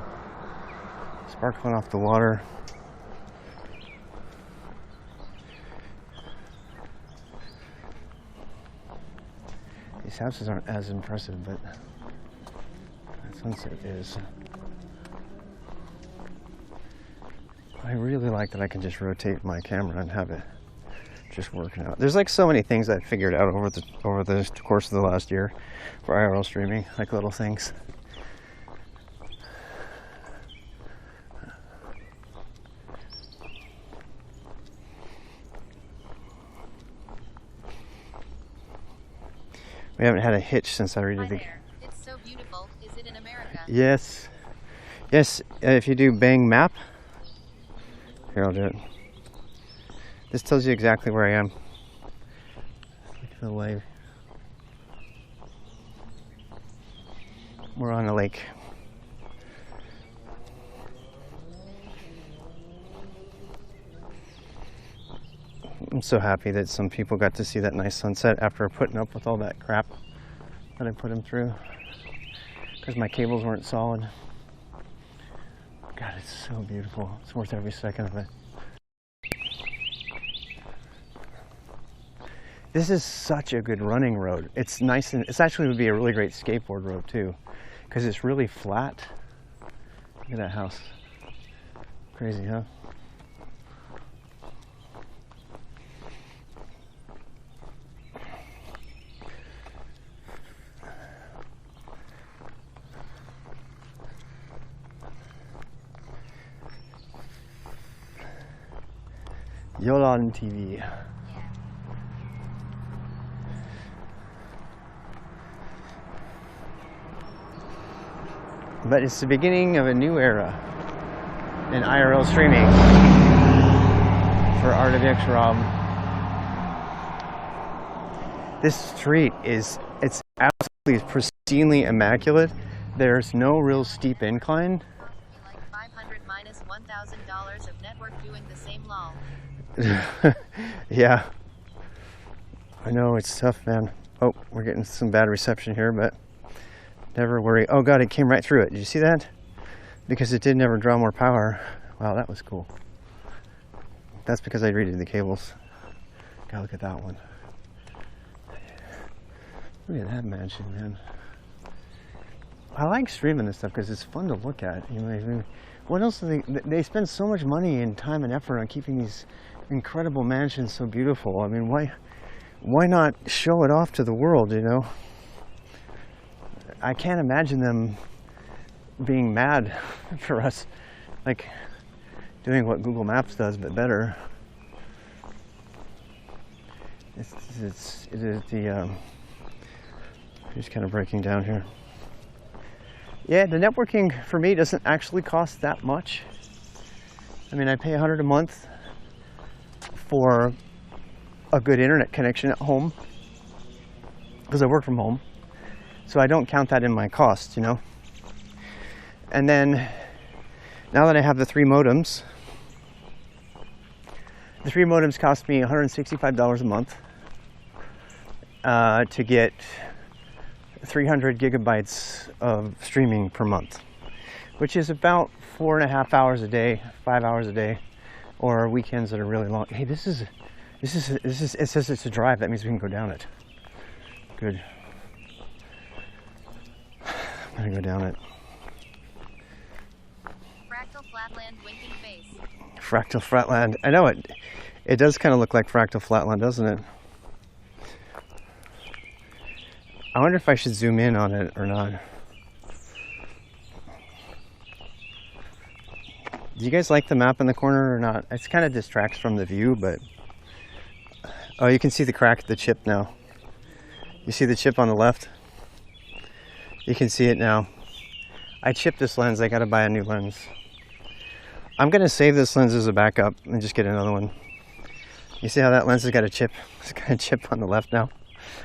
Sparkling off the water. These houses aren't as impressive, but that sunset is. I really like that I can just rotate my camera and have it just working out. There's like so many things I figured out over the course of the last year for IRL streaming, like little things. We haven't had a hitch since I redid the. It's so beautiful. Is it in America? Yes. Yes, if you do bang map. Here, I'll do it. This tells you exactly where I am. Look at the wave. We're on a lake. I'm so happy that some people got to see that nice sunset after putting up with all that crap that I put them through. Because my cables weren't solid. God, it's so beautiful. It's worth every second of it. This is such a good running road. It's nice, and it's actually would be a really great skateboard road too, because it's really flat. Look at that house. Crazy, huh? Yolan TV. But it's the beginning of a new era in IRL streaming for RWX Rob. This street it's absolutely pristinely immaculate. There's no real steep incline. Like 500 minus $1,000 of network doing the same lol. Yeah. I know, it's tough, man. Oh, we're getting some bad reception here, but never worry. Oh god, it came right through it. Did you see that? Because it did never draw more power. Wow, that was cool. That's because I redid the cables. God, look at that one. Look at that mansion, man. I like streaming this stuff because it's fun to look at. You know, I mean, what else do they spend so much money and time and effort on keeping these incredible mansions so beautiful. I mean, why not show it off to the world, you know? I can't imagine them being mad for us, like doing what Google Maps does, but better. It is the just kind of breaking down here. Yeah, the networking for me doesn't actually cost that much. I mean, I pay $100 a month for a good internet connection at home because I work from home, so I don't count that in my cost, you know. And then now that I have the 3 modems, the 3 modems cost me $165 a month to get 300 gigabytes of streaming per month, which is about 4.5 hours a day, 5 hours a day, or weekends that are really long. Hey, this is it says it's a drive. That means we can go down it. Good. I'm gonna go down it. Fractal Flatland winking face. Fractal Flatland. I know it. It does kind of look like Fractal Flatland, doesn't it? I wonder if I should zoom in on it or not. Do you guys like the map in the corner or not? It kind of distracts from the view, but... Oh, you can see the crack of the chip now. You see the chip on the left? You can see it now. I chipped this lens. I gotta buy a new lens. I'm gonna save this lens as a backup and just get another one. You see how that lens has got a chip? It's got a chip on the left now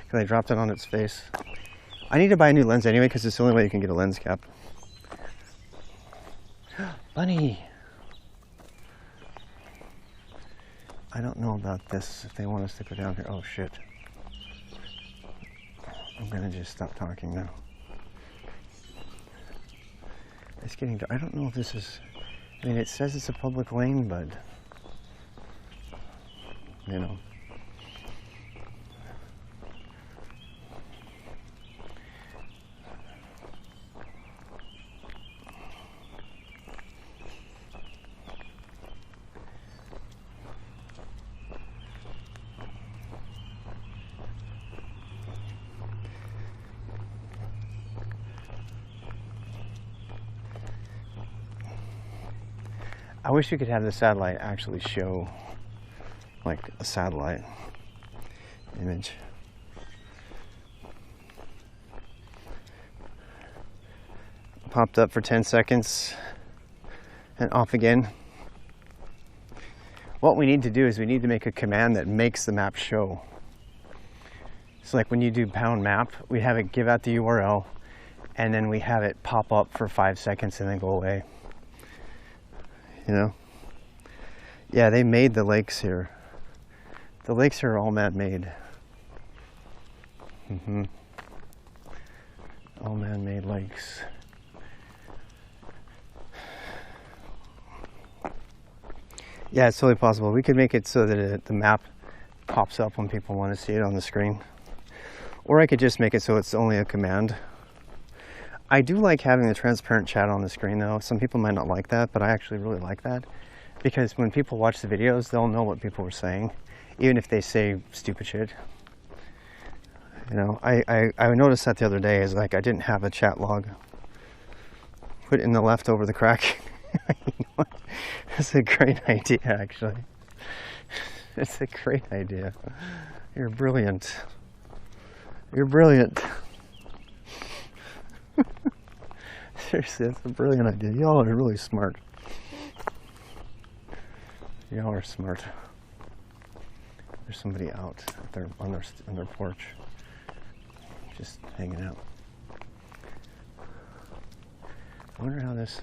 because I dropped it on its face. I need to buy a new lens anyway because it's the only way you can get a lens cap. Bunny! I don't know about this, if they want us to go down here. Oh shit. I'm gonna just stop talking now. It's getting dark. I don't know if this is... I mean, it says it's a public lane, but... You know. I wish you could have the satellite actually show like a satellite image. Popped up for 10 seconds and off again. What we need to do is we need to make a command that makes the map show. So like when you do pound map, we have it give out the URL and then we have it pop up for 5 seconds and then go away. You know? Yeah, they made the lakes here. The lakes are all man-made. All man-made lakes. Yeah, it's totally possible. We could make it so that the map pops up when people want to see it on the screen. Or I could just make it so it's only a command. I do like having the transparent chat on the screen though. Some people might not like that, but I actually really like that. Because when people watch the videos, they'll know what people were saying, even if they say stupid shit. You know, I noticed that the other day, is like I didn't have a chat log. Put it in the left over the crack. You know what? That's a great idea, actually. It's a great idea. You're brilliant. You're brilliant. Seriously, that's a brilliant idea. Y'all are really smart. Y'all are smart. There's somebody out there on their porch, just hanging out. I wonder how this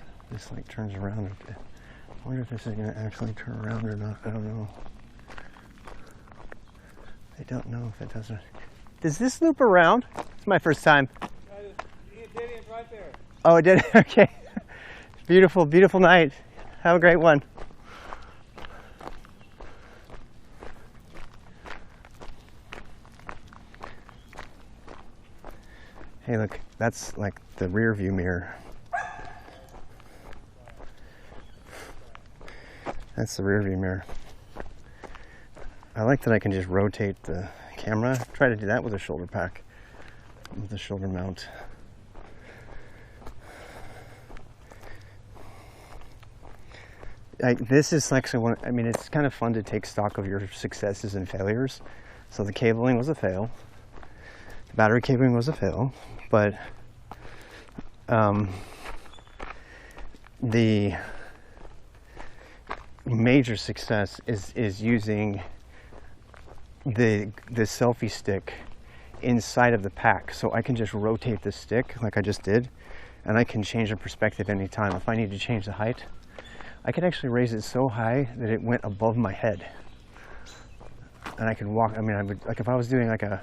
like turns around. I wonder if this is going to actually turn around or not. I don't know. I don't know if it doesn't. Does this loop around? It's my first time. It did right there. Oh, it did? Okay. Beautiful, beautiful night. Have a great one. Hey, look, that's like the rear view mirror. That's the rear view mirror. I like that I can just rotate the camera. Try to do that with a shoulder pack, with a shoulder mount. This is actually one, I mean, it's kind of fun to take stock of your successes and failures. So the cabling was a fail. The battery cabling was a fail, but the major success is using the selfie stick inside of the pack. So I can just rotate the stick like I just did, and I can change the perspective anytime. If I need to change the height, I could actually raise it so high that it went above my head. And I could walk, I mean, I would, like if I was doing like a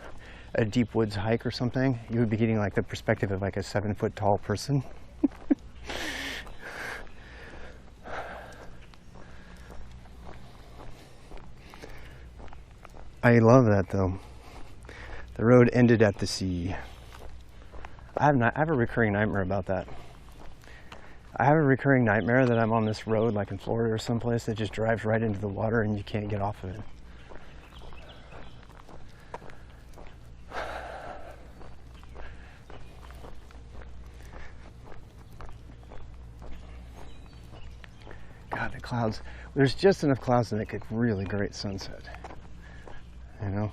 deep woods hike or something, you would be getting like the perspective of like a 7-foot tall person. I love that though. The road ended at the sea. I have a recurring nightmare about that. I have a recurring nightmare that I'm on this road like in Florida or someplace that just drives right into the water and you can't get off of it. God, the clouds. There's just enough clouds to make a really great sunset. You know?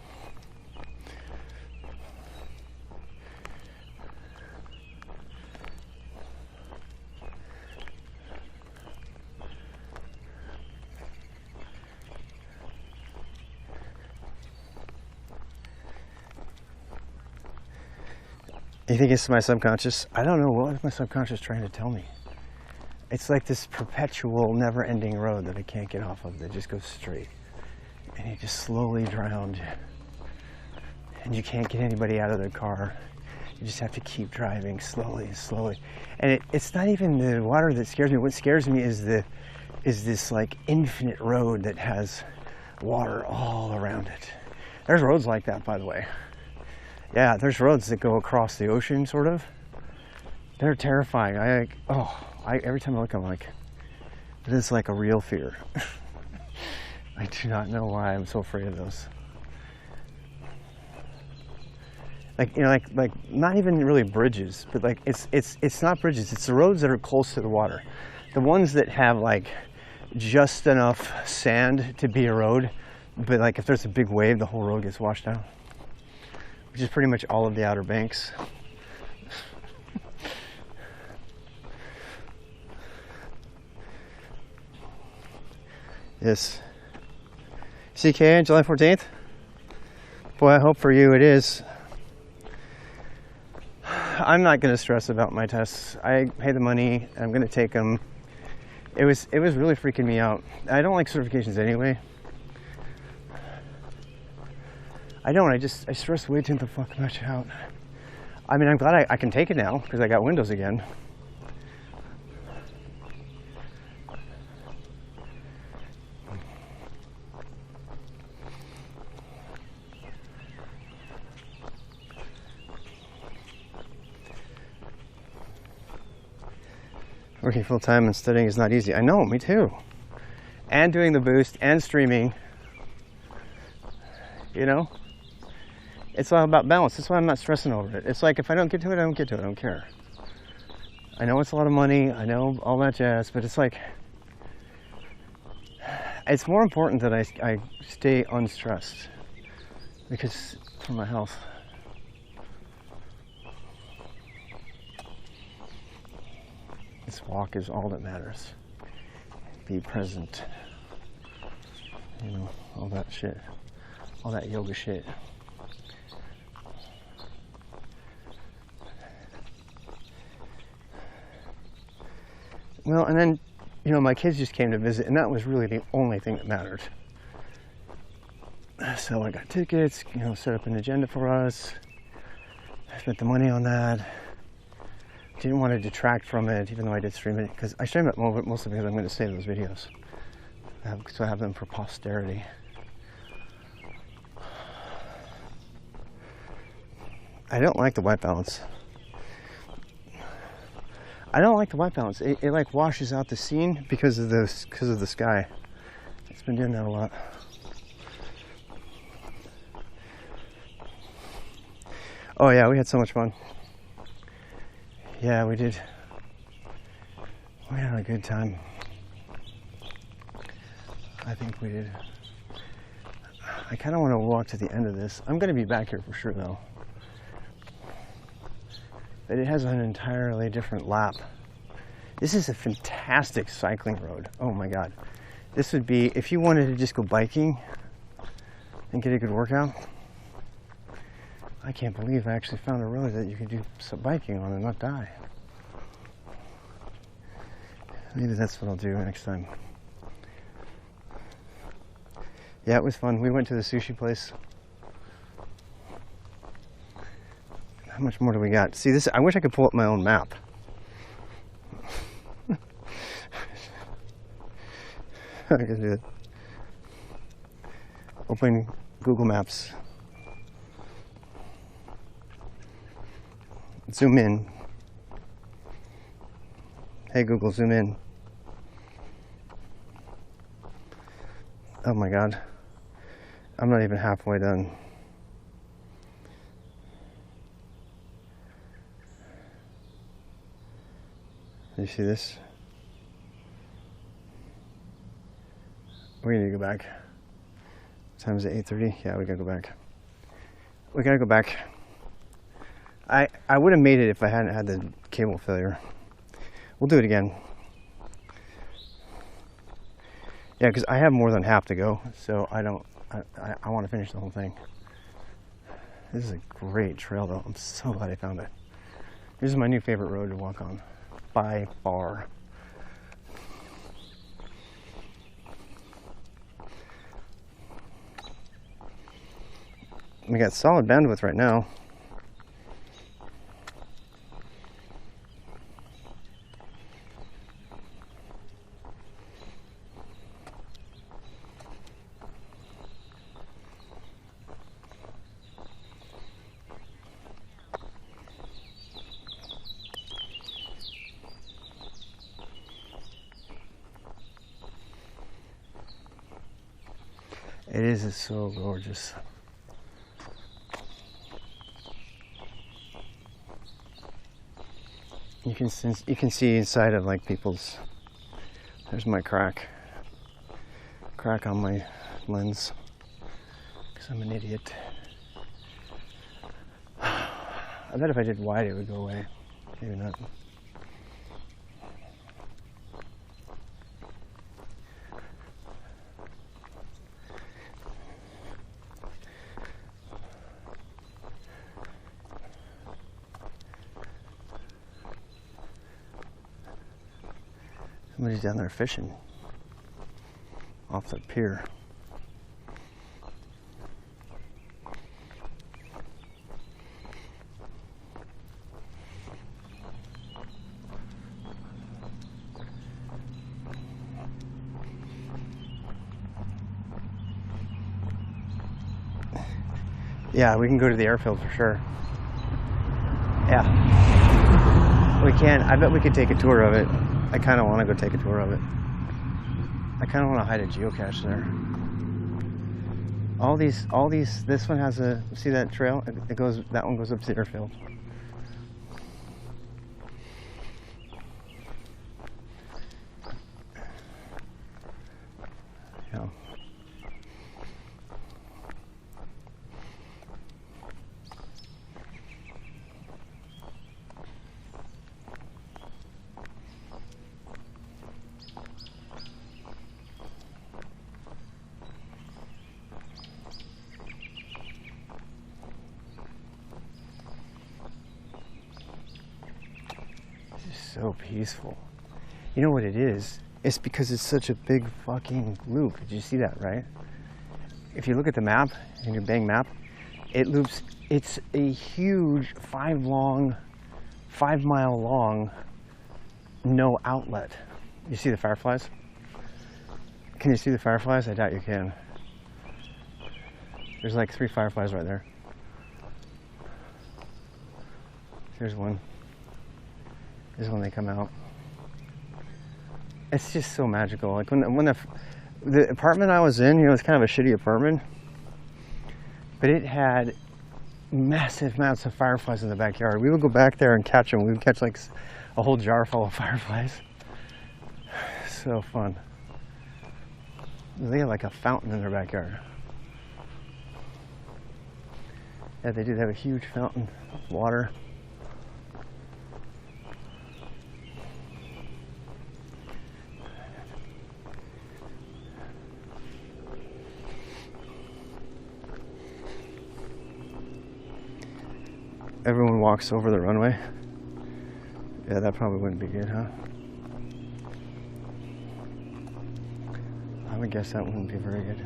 You think it's my subconscious? I don't know. What is my subconscious trying to tell me? It's like this perpetual, never-ending road that I can't get off of that just goes straight. And you just slowly drown. And you can't get anybody out of their car. You just have to keep driving slowly and slowly. And it's not even the water that scares me. What scares me is this like infinite road that has water all around it. There's roads like that, by the way. Yeah, there's roads that go across the ocean, sort of. They're terrifying. Every time I look, I'm like, it is like a real fear. I do not know why I'm so afraid of those. Like, you know, like not even really bridges, but like it's not bridges. It's the roads that are close to the water. The ones that have like just enough sand to be a road, but like if there's a big wave, the whole road gets washed out. Which is pretty much all of the Outer Banks. Yes. CK, July 14th? Boy, I hope for you it is. I'm not going to stress about my tests. I pay the money, I'm going to take them. It was really freaking me out. I don't like certifications anyway. I stress way too fucking much out. I mean, I'm glad I can take it now because I got Windows again. Working full time and studying is not easy. I know, me too. And doing the boost and streaming. You know? It's all about balance. That's why I'm not stressing over it. It's like if I don't get to it, I don't get to it. I don't care. I know it's a lot of money. I know all that jazz, but it's like, it's more important that I stay unstressed because for my health. This walk is all that matters. Be present. You know, all that shit. All that yoga shit. Well, and then, you know, my kids just came to visit, and that was really the only thing that mattered. So I got tickets, you know, set up an agenda for us. I spent the money on that. Didn't want to detract from it, even though I did stream it, because I stream it mostly because I'm going to save those videos. So I have them for posterity. I don't like the white balance. I don't like the white balance. It like washes out the scene because of the sky. It's been doing that a lot. Oh yeah, we had so much fun. Yeah, we did. We had a good time. I think we did. I kind of want to walk to the end of this. I'm going to be back here for sure though. But it has an entirely different lap. This is a fantastic cycling road. Oh my God. This would be, if you wanted to just go biking and get a good workout, I can't believe I actually found a road that you can do some biking on and not die. Maybe that's what I'll do next time. Yeah, it was fun. We went to the sushi place. How much more do we got? See this, I wish I could pull up my own map. I can do it. Open Google Maps. Zoom in. Hey Google, zoom in. Oh my God. I'm not even halfway done. You see this? We need to go back. What time is it? 8:30? Yeah, we gotta go back. We gotta go back. I would have made it if I hadn't had the cable failure. We'll do it again. Yeah, because I have more than half to go, so I want to finish the whole thing. This is a great trail though. I'm so glad I found it. This is my new favorite road to walk on, by far. We got solid bandwidth right now. It is, it's so gorgeous. You can see inside of like people's. There's my crack on my lens because I'm an idiot. I bet if I did wide it would go away. Maybe not. Somebody's down there fishing off the pier. Yeah, we can go to the airfield for sure. Yeah, we can. I bet we could take a tour of it. I kind of want to go take a tour of it. I kind of want to hide a geocache there. All these, this one has a, see that trail? It goes, that one goes up to the airfield. Yeah. So peaceful. You know what it is? It's because it's such a big fucking loop. Did you see that, right? If you look at the map, in your Bang map, it loops, it's a huge 5-mile long, no outlet. You see the fireflies? Can you see the fireflies? I doubt you can. There's like 3 fireflies right there. Here's one. Is when they come out. It's just so magical. Like when the apartment I was in, you know, it's kind of a shitty apartment, but it had massive amounts of fireflies in the backyard. We would go back there and catch them. We would catch like a whole jar full of fireflies. So fun. They have like a fountain in their backyard. Yeah, they do. They have a huge fountain of water. Everyone walks over the runway. Yeah, that probably wouldn't be good, huh? I would guess that wouldn't be very good.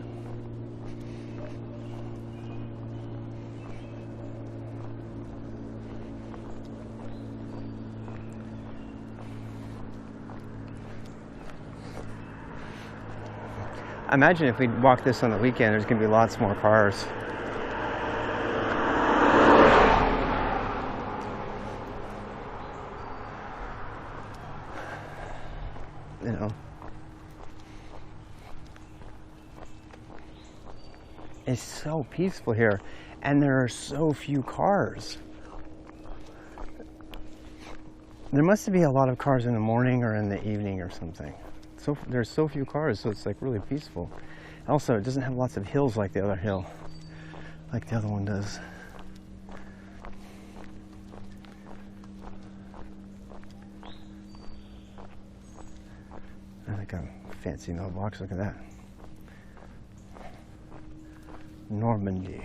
I imagine if we walk this on the weekend, there's going to be lots more cars. You know, it's so peaceful here, and there are so few cars. There must be a lot of cars in the morning or in the evening or something. So there's so few cars, so it's like really peaceful. Also, it doesn't have lots of hills like the other hill, like the other one does. Like a fancy mailbox, look at that. Normandy.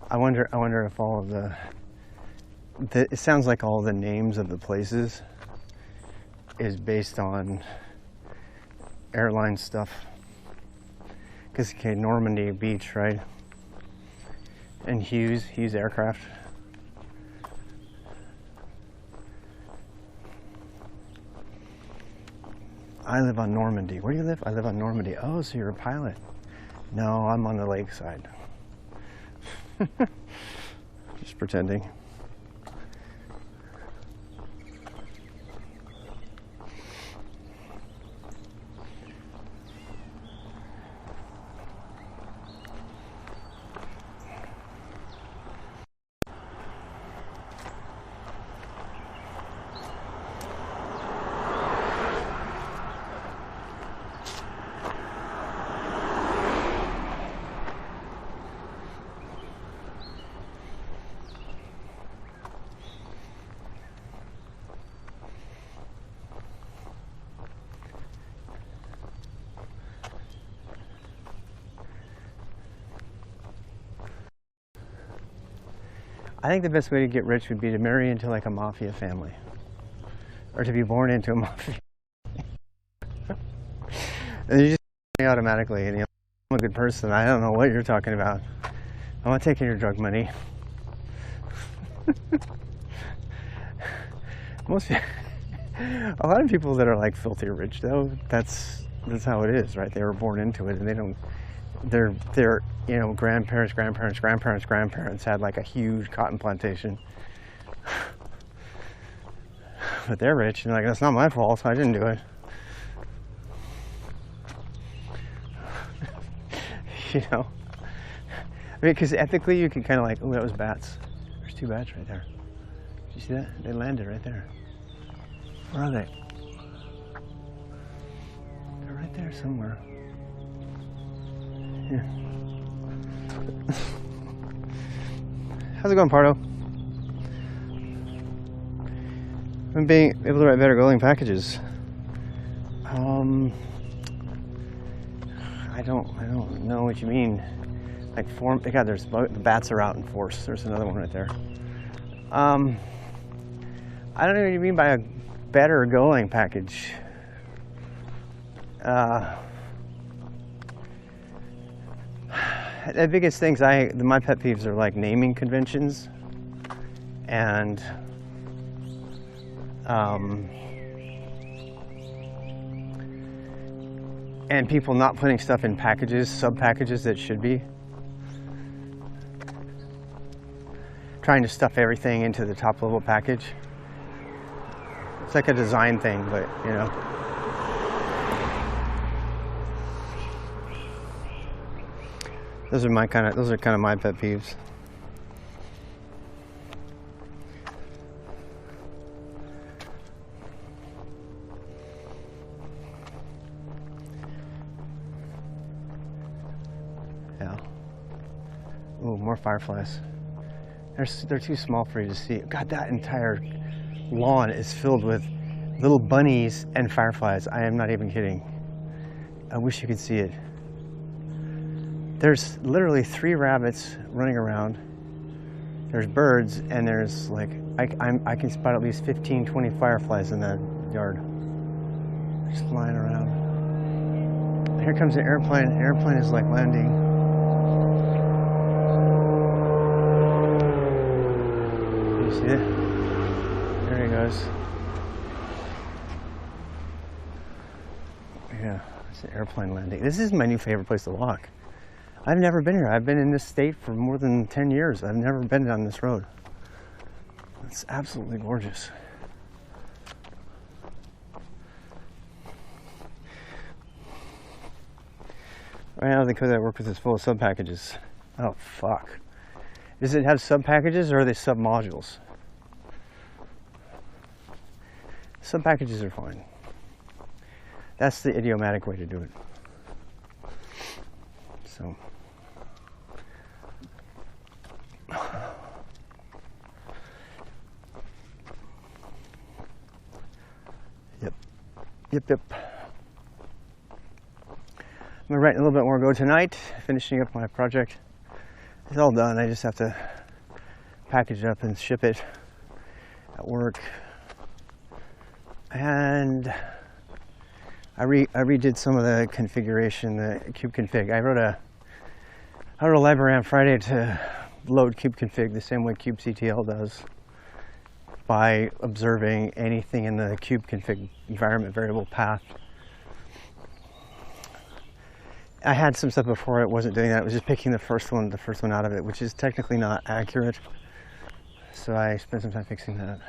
I wonder if all of the it sounds like all the names of the places is based on airline stuff. Because, okay, Normandy Beach, right? And Hughes Aircraft. I live on Normandy. Where do you live? I live on Normandy. Oh, so you're a pilot. No, I'm on the lakeside. Just pretending. I think the best way to get rich would be to marry into like a mafia family, or to be born into a mafia. And you just automatically, you know, I'm a good person. I don't know what you're talking about. I'm not taking your drug money. A lot of people that are like filthy rich, though, that's how it is, right? They were born into it, and they their you know, grandparents had like a huge cotton plantation. But they're rich, and like, that's not my fault, I didn't do it. You know? I mean, because ethically you can kind of like, oh, that was bats. There's 2 bats right there. Did you see that? They landed right there. Where are they? They're right there somewhere. Here. How's it going, Pardo? I'm being able to write better goaling packages. I don't know what you mean. Like form. God, there's the bats are out in force. There's another one right there. I don't know what you mean by a better goaling package. The biggest things my pet peeves are like naming conventions and people not putting stuff in packages, sub-packages that should be. Trying to stuff everything into the top level package. It's like a design thing, but you know. Those are kind of my pet peeves. Yeah. Ooh, more fireflies. They're too small for you to see. God, that entire lawn is filled with little bunnies and fireflies. I am not even kidding. I wish you could see it. There's literally 3 rabbits running around. There's birds, and there's like, I can spot at least 15, 20 fireflies in that yard. Just flying around. Here comes an airplane. The airplane is like landing. You see it? There he goes. Yeah, it's an airplane landing. This is my new favorite place to walk. I've never been here. I've been in this state for more than 10 years. I've never been down this road. It's absolutely gorgeous. Right now the code I work with is full of sub-packages. Oh, fuck. Does it have sub-packages or are they sub-modules? Sub-packages are fine. That's the idiomatic way to do it. So. Yep. I'm gonna write a little bit more code tonight, finishing up my project. It's all done. I just have to package it up and ship it at work. And I redid some of the configuration, the kubeconfig. I wrote a library on Friday to load kubeconfig the same way kubectl does, by observing anything in the kubeconfig environment variable path. I had some stuff before it wasn't doing that. It was just picking the first one out of it, which is technically not accurate. So I spent some time fixing that.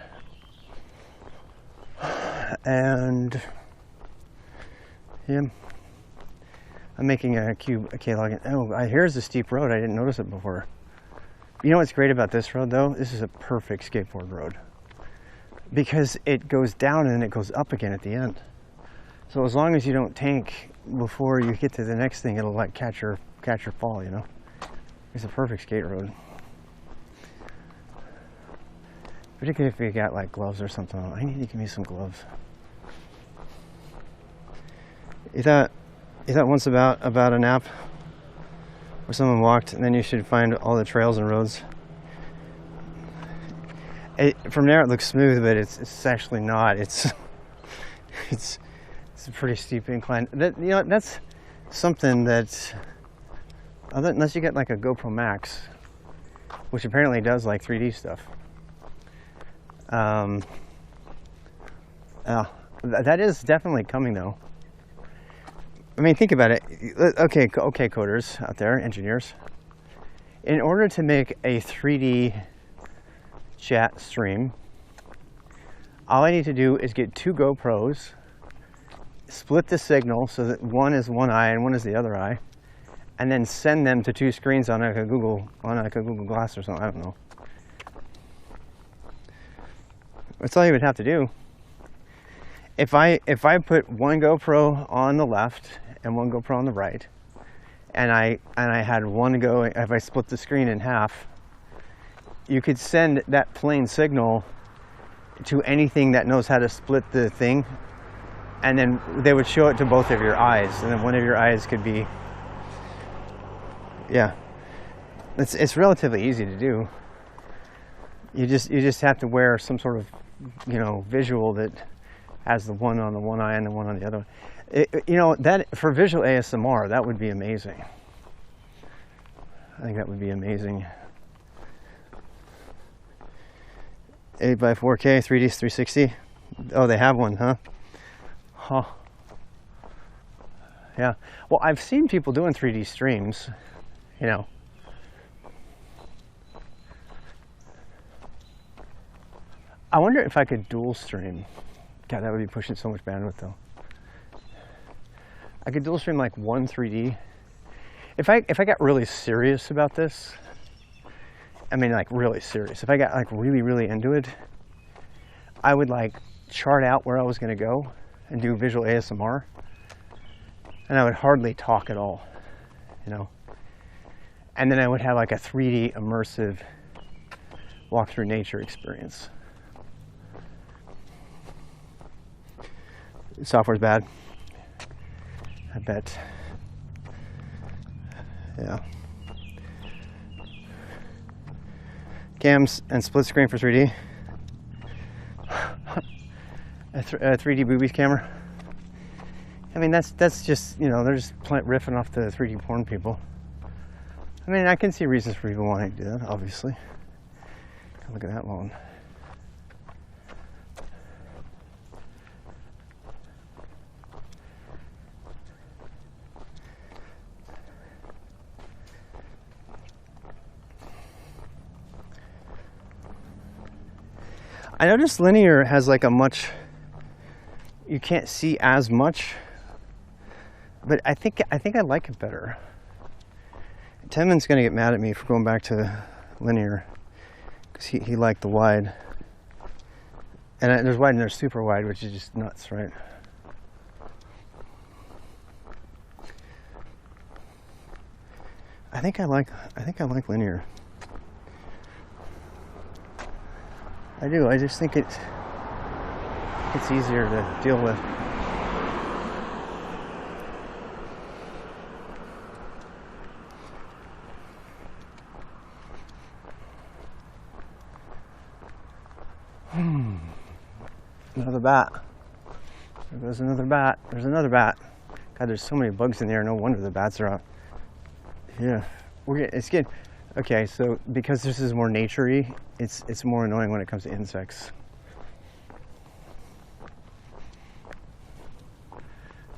And yeah, I'm making a login. Oh, here's a steep road. I didn't notice it before. You know what's great about this road though? This is a perfect skateboard road, because it goes down and it goes up again at the end. So as long as you don't tank before you get to the next thing, it'll like catch your fall, you know? It's a perfect skate road. Particularly if you got like gloves or something. I need to give me some gloves. You thought once about an app where someone walked and then you should find all the trails and roads. From there it looks smooth, but it's actually not. It's a pretty steep incline. That's something that, unless you get like a GoPro Max, which apparently does like 3D stuff. That is definitely coming though. I mean, think about it. Okay, coders out there, engineers. In order to make a 3D chat stream, all I need to do is get 2 GoPros, split the signal so that one is one eye and one is the other eye, and then send them to 2 screens on like a Google Glass or something. I don't know. That's all you would have to do. If I put one GoPro on the left and one GoPro on the right, and I had one go, if I split the screen in half, you could send that plain signal to anything that knows how to split the thing, and then they would show it to both of your eyes, and then one of your eyes could be, yeah. It's relatively easy to do. You just have to wear some sort of, you know, visual that has the one on the one eye and the one on the other. You know, that for visual ASMR, that would be amazing. I think that would be amazing. 8x4K, 3D 360. Oh, they have one, huh? Huh. Yeah. Well, I've seen people doing 3D streams, you know. I wonder if I could dual stream. God, that would be pushing so much bandwidth though. I could dual stream like one 3D. If I got really serious about this, I mean like really serious, if I got like really into it, I would like chart out where I was going to go and do visual ASMR, and I would hardly talk at all, you know. And then I would have like a 3D immersive walk through nature experience. Software's bad, I bet. Yeah. Cams and split screen for 3D. a 3D boobies camera. I mean, that's just, you know, they're just riffing off the 3D porn people. I mean, I can see reasons for people wanting to do that, obviously. Look at that one. I noticed linear has like a much, you can't see as much, but I think I like it better. Temin's gonna get mad at me for going back to linear because he liked the wide, and there's wide and there's super wide, which is just nuts, right? I think I like linear. I do. I just think it's easier to deal with. Another bat. There goes another bat. There's another bat. God, there's so many bugs in there. No wonder the bats are out. Yeah, it's good. Okay, so because this is more nature-y, it's more annoying when it comes to insects.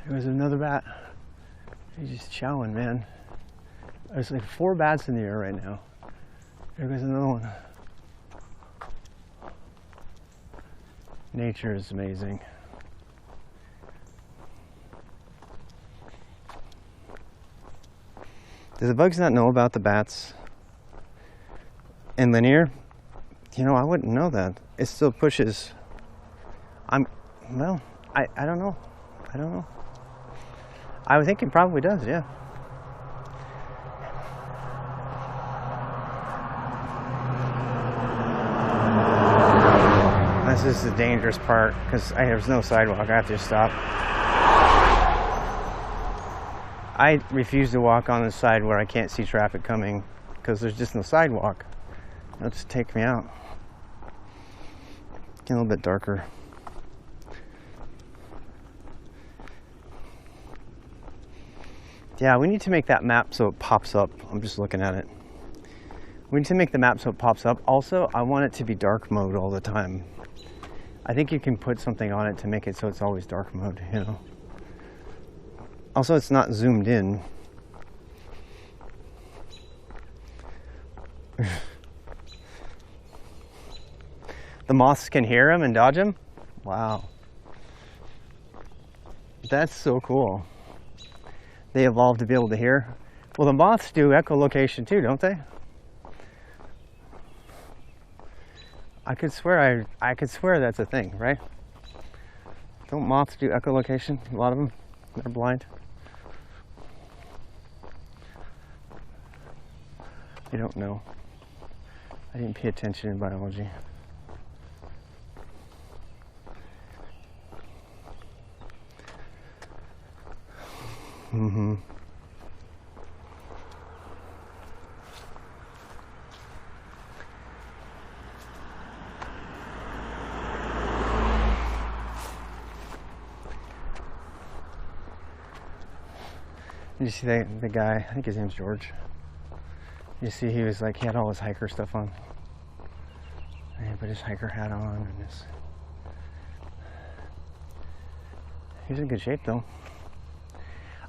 There was another bat. He's just chowing, man. There's like 4 bats in the air right now. There goes another one. Nature is amazing. Do the bugs not know about the bats in linear? You know, I wouldn't know that. It still pushes. Well, I don't know. I don't know. I would think it probably does, yeah. This is the dangerous part because there's no sidewalk. I have to stop. I refuse to walk on the side where I can't see traffic coming because there's just no sidewalk. It'll just take me out. Get a little bit darker. Yeah, we need to make that map so it pops up. I'm just looking at it. We need to make the map so it pops up. Also, I want it to be dark mode all the time. I think you can put something on it to make it so it's always dark mode, you know. Also, it's not zoomed in. The moths can hear him and dodge him? Wow. That's so cool. They evolved to be able to hear. Well, the moths do echolocation too, don't they? I could swear that's a thing, right? Don't moths do echolocation? A lot of them, they're blind. I don't know. I didn't pay attention in biology. Mm-hmm. Did you see the guy? I think his name's George. You see, he was like, he had all his hiker stuff on. And he put his hiker hat on and his. He's in good shape though.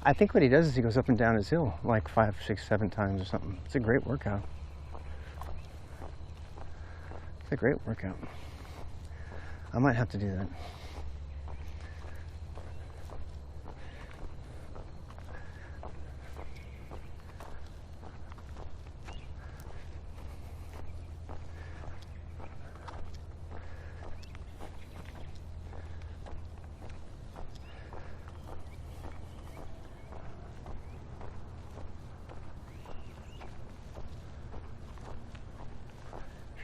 I think what he does is he goes up and down his hill like 5, 6, 7 times or something. It's a great workout. It's a great workout. I might have to do that.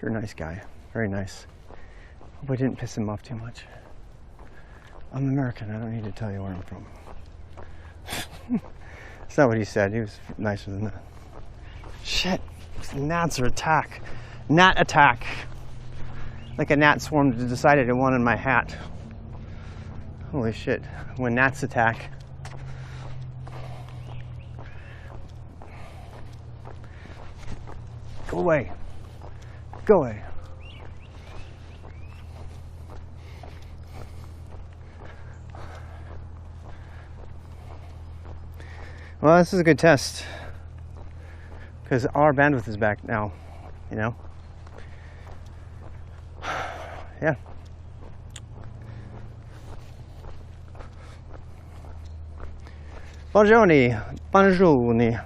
You're a nice guy. Very nice. Hope I didn't piss him off too much. I'm American. I don't need to tell you where I'm from. That's not what he said. He was nicer than that. Shit. Gnats are attack. Gnat attack. Like a gnat swarm decided it wanted my hat. Holy shit. When gnats attack. Go away. Go away. Well, this is a good test because our bandwidth is back now, you know? Yeah. Buongiorno. Buongiorno.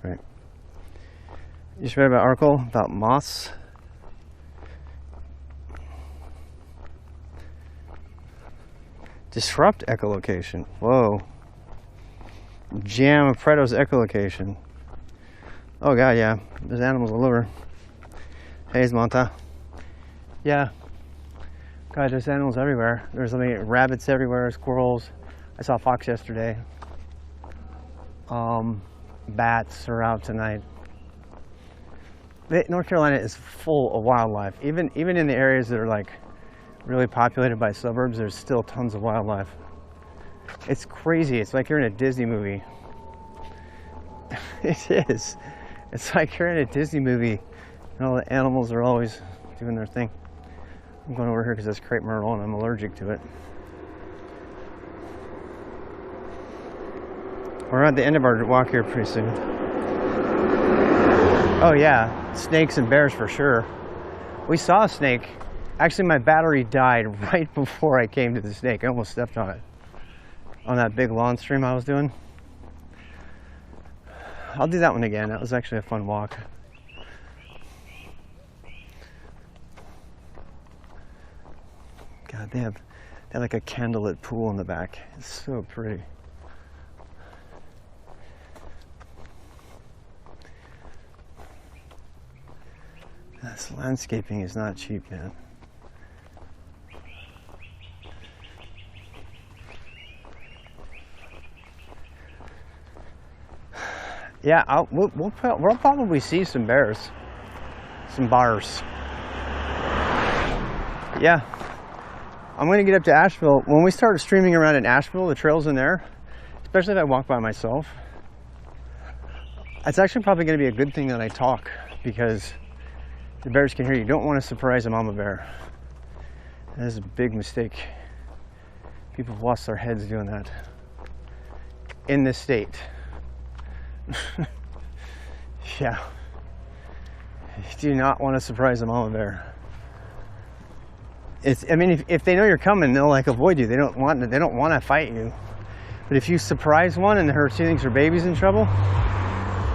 Right. You just read about an article about moths. Disrupt echolocation. Whoa. Jam of Pareto's echolocation. Oh god, yeah. There's animals all over. Hey, Monta. Yeah. God, there's animals everywhere. There's rabbits everywhere, squirrels. I saw a fox yesterday. Bats are out tonight. North Carolina is full of wildlife. Even in the areas that are like really populated by suburbs, there's still tons of wildlife. It's crazy. It's like you're in a Disney movie. It is. It's like you're in a Disney movie. And all the animals are always doing their thing. I'm going over here because it's crepe myrtle and I'm allergic to it. We're at the end of our walk here pretty soon. Oh yeah, snakes and bears for sure. We saw a snake. Actually, my battery died right before I came to the snake. I almost stepped on it. On that big lawn stream I was doing. I'll do that one again. That was actually a fun walk. God, they have like a candlelit pool in the back. It's so pretty. This landscaping is not cheap, man. Yeah, we'll probably see some bears. some bars. Yeah, I'm gonna get up to Asheville. When we start streaming around in Asheville, the trails in there, especially if I walk by myself, it's actually probably gonna be a good thing that I talk, because the bears can hear you. You don't want to surprise a mama bear. That is a big mistake. People have lost their heads doing that in this state. Yeah. You do not want to surprise a mama bear. I mean, if they know you're coming, they'll like avoid you. They don't want to fight you. But if you surprise one and she thinks her baby's in trouble,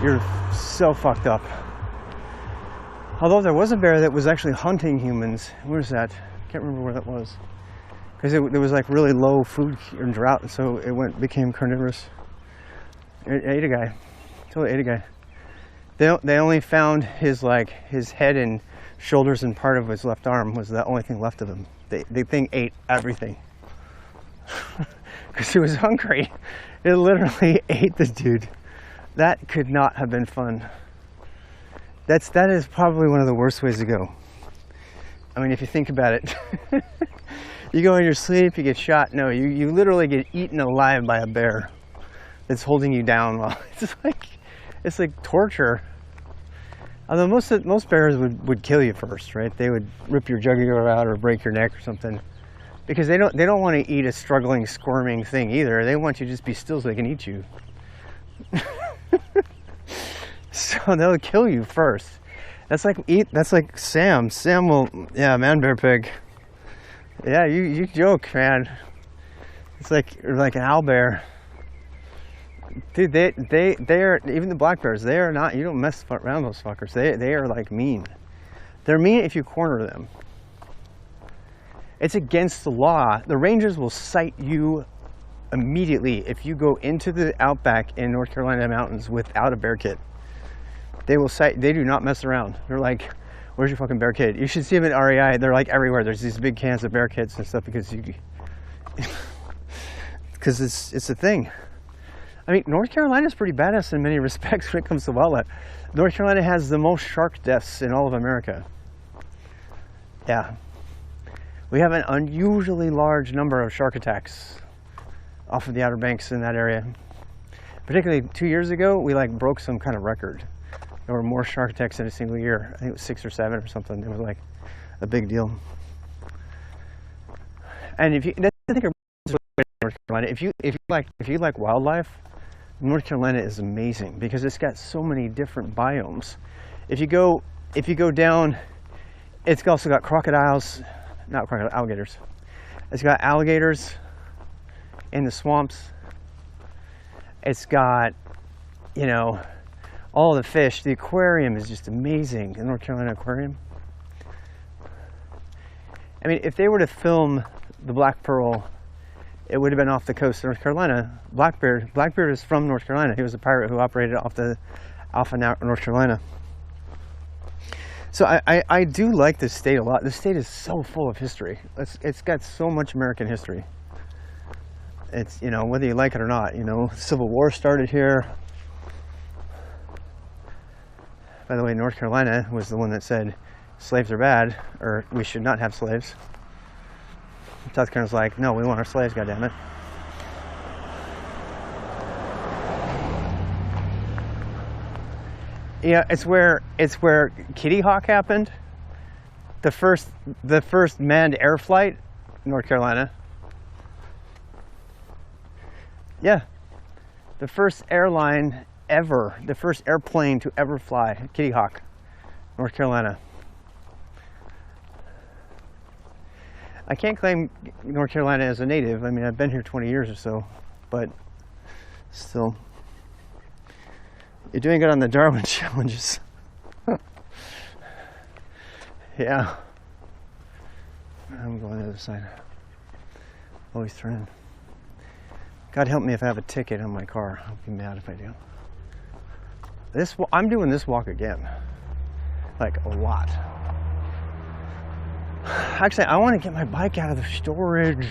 you're so fucked up. Although there was a bear that was actually hunting humans. Where's that? I can't remember where that was. Because there was like really low food and drought, and so it became carnivorous. It ate a guy. Totally ate a guy. They only found his head and shoulders and part of his left arm was the only thing left of him. The thing ate everything. Because he was hungry. It literally ate the dude. That could not have been fun. That is probably one of the worst ways to go. I mean, if you think about it. You go in your sleep, you get shot. No, you literally get eaten alive by a bear that's holding you down. While it's like torture. Although most bears would kill you first, right? They would rip your jugular out or break your neck or something, because they don't want to eat a struggling, squirming thing either. They want you to just be still so they can eat you. So they'll kill you first. That's like Sam. Sam will, yeah, man bear pig. Yeah, you joke, man. It's like an owlbear. Dude, they are, even the black bears, they are not, you don't mess around those fuckers. They are like mean. They're mean if you corner them. It's against the law. The rangers will cite you immediately if you go into the outback in North Carolina mountains without a bear kit. They will cite, they do not mess around. They're like, where's your fucking bear kit? You should see them at REI. They're like everywhere. There's these big cans of bear kits and stuff because it's a thing. I mean, North Carolina is pretty badass in many respects when it comes to wildlife. North Carolina has the most shark deaths in all of America. Yeah. We have an unusually large number of shark attacks off of the Outer Banks in that area. Particularly 2 years ago, we broke some kind of record. There were more shark attacks in a single year. I think it was 6 or 7 or something. It was like a big deal. And that's the thing about North Carolina. If you like wildlife, North Carolina is amazing because it's got so many different biomes. If you go down, it's also got alligators. It's got alligators in the swamps. It's got, all the fish. The aquarium is just amazing. The North Carolina aquarium. I mean, if they were to film the Black Pearl, it would have been off the coast of North Carolina. Blackbeard is from North Carolina. He was a pirate who operated off North Carolina. So I do like this state a lot. This state is so full of history. It's got so much American history. It's, whether you like it or not, Civil War started here. By the way, North Carolina was the one that said slaves are bad, or we should not have slaves. South Carolina's like, no, we want our slaves, goddammit. Yeah, it's where Kitty Hawk happened. The first manned air flight, North Carolina. Yeah, the first airline ever, the first airplane to ever fly, Kitty Hawk, North Carolina. I can't claim North Carolina as a native. I mean, I've been here 20 years or so, but still. You're doing good on the Darwin challenges. Yeah. I'm going to the other side. Always turning. God help me if I have a ticket on my car. I'll be mad if I do. I'm doing this walk again. Like a lot. Actually, I want to get my bike out of the storage.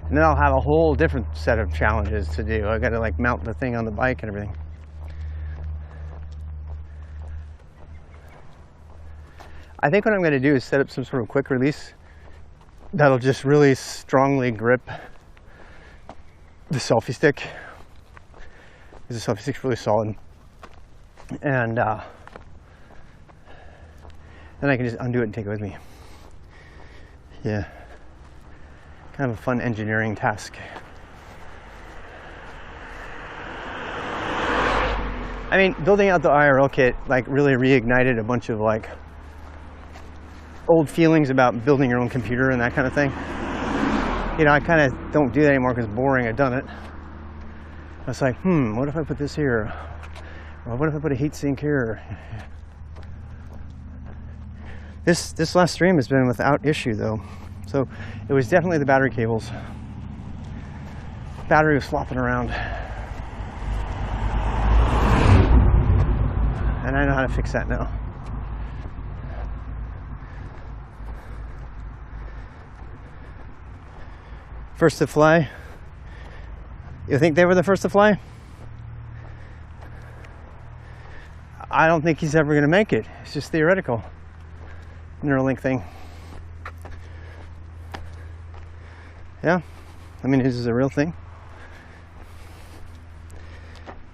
And then I'll have a whole different set of challenges to do. I got to like mount the thing on the bike and everything. I think what I'm going to do is set up some sort of quick release that'll just really strongly grip the selfie stick. Because the selfie stick's really solid. And then I can just undo it and take it with me. Yeah. Kind of a fun engineering task. I mean, building out the IRL kit like really reignited a bunch of like old feelings about building your own computer and that kind of thing. You know, I kind of don't do that anymore because it's boring. I've done it. I was like, what if I put this here? Well, what if I put a heat sink here? This last stream has been without issue though. So it was definitely the battery cables. Battery was flopping around. And I know how to fix that now. First to fly. You think they were the first to fly? I don't think he's ever going to make it. It's just theoretical. Neuralink thing. Yeah, I mean, is this a real thing?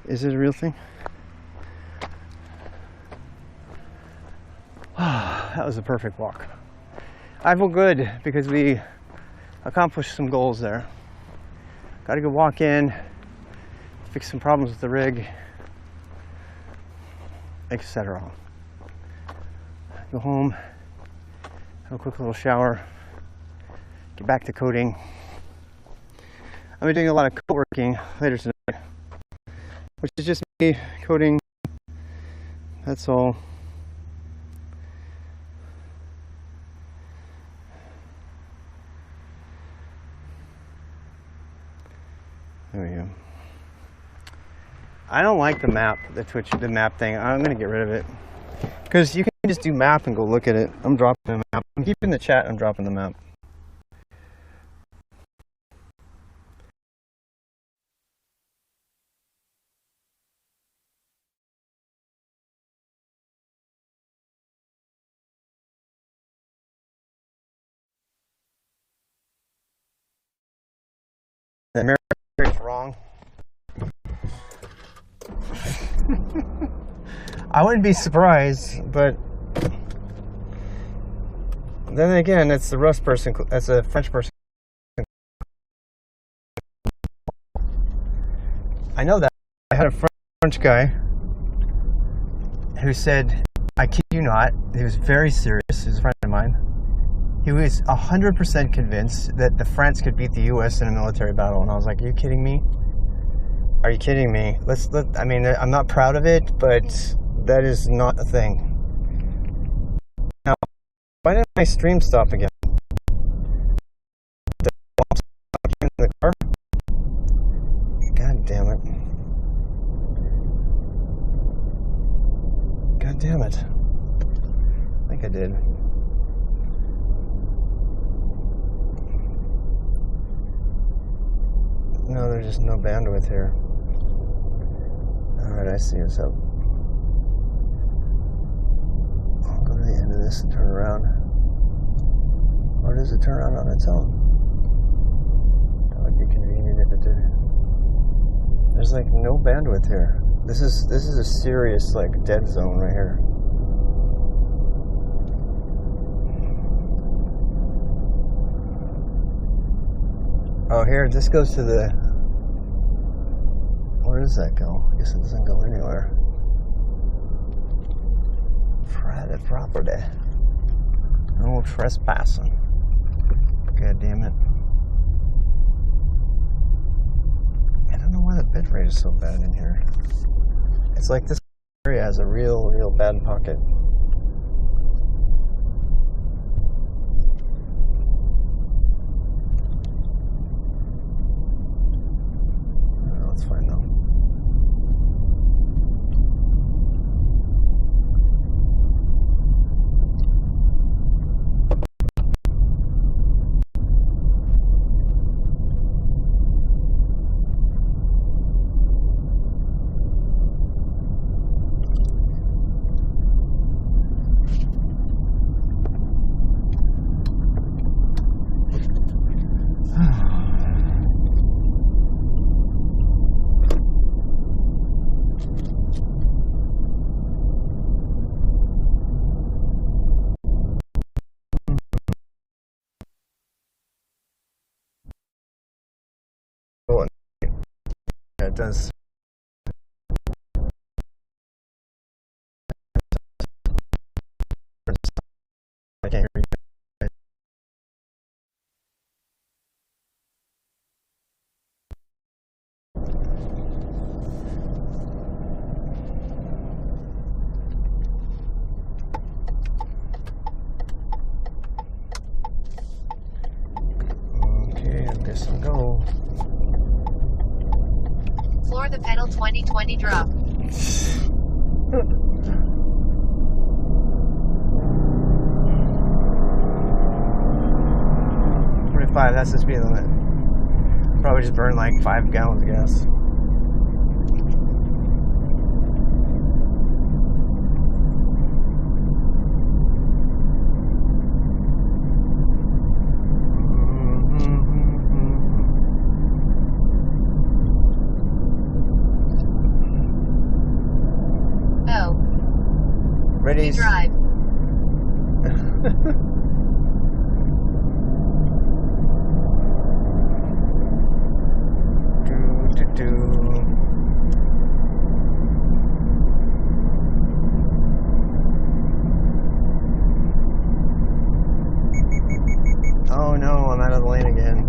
Is it a real thing? That was a perfect walk. I feel good because we accomplished some goals there. Got to go walk in, fix some problems with the rig, etc. Go home, have a quick little shower, get back to coding. I'll be doing a lot of code working later tonight, which is just me coding. That's all. There we go. I don't like the map, the map thing. I'm gonna get rid of it because you can just do map and go look at it. I'm dropping the map. I'm keeping the chat. I'm dropping the map. The America's wrong. I wouldn't be surprised, but then again, it's the Russ person. That's a French person. I know that. I had a French guy who said, "I kid you not." He was very serious. He was a friend of mine. He was 100% convinced that the France could beat the U.S. in a military battle, and I was like, "Are you kidding me? Are you kidding me?" I mean, I'm not proud of it, but that is not a thing. Now, why did my stream stop again? Did I stop in the car? God damn it! God damn it! I think I did. No, there's just no bandwidth here. Alright, I see what's up. I'll go to the end of this and turn around. Or does it turn around on its own? That would be convenient if it did. There's like no bandwidth here. This is a serious like dead zone right here. Oh, here, this goes to the... Where does that go? I guess it doesn't go anywhere. Private property. No trespassing. God damn it. I don't know why the bitrate is so bad in here. It's like this area has a real bad pocket. It's fine though. it does. I can't hear you. Okay, I guess I'll go. Floor the pedal 2020 drop. 25, that's the speed limit. Probably just burned like 5 gallons of gas. Oh. Ready? Drive. Oh no, I'm out of the lane again.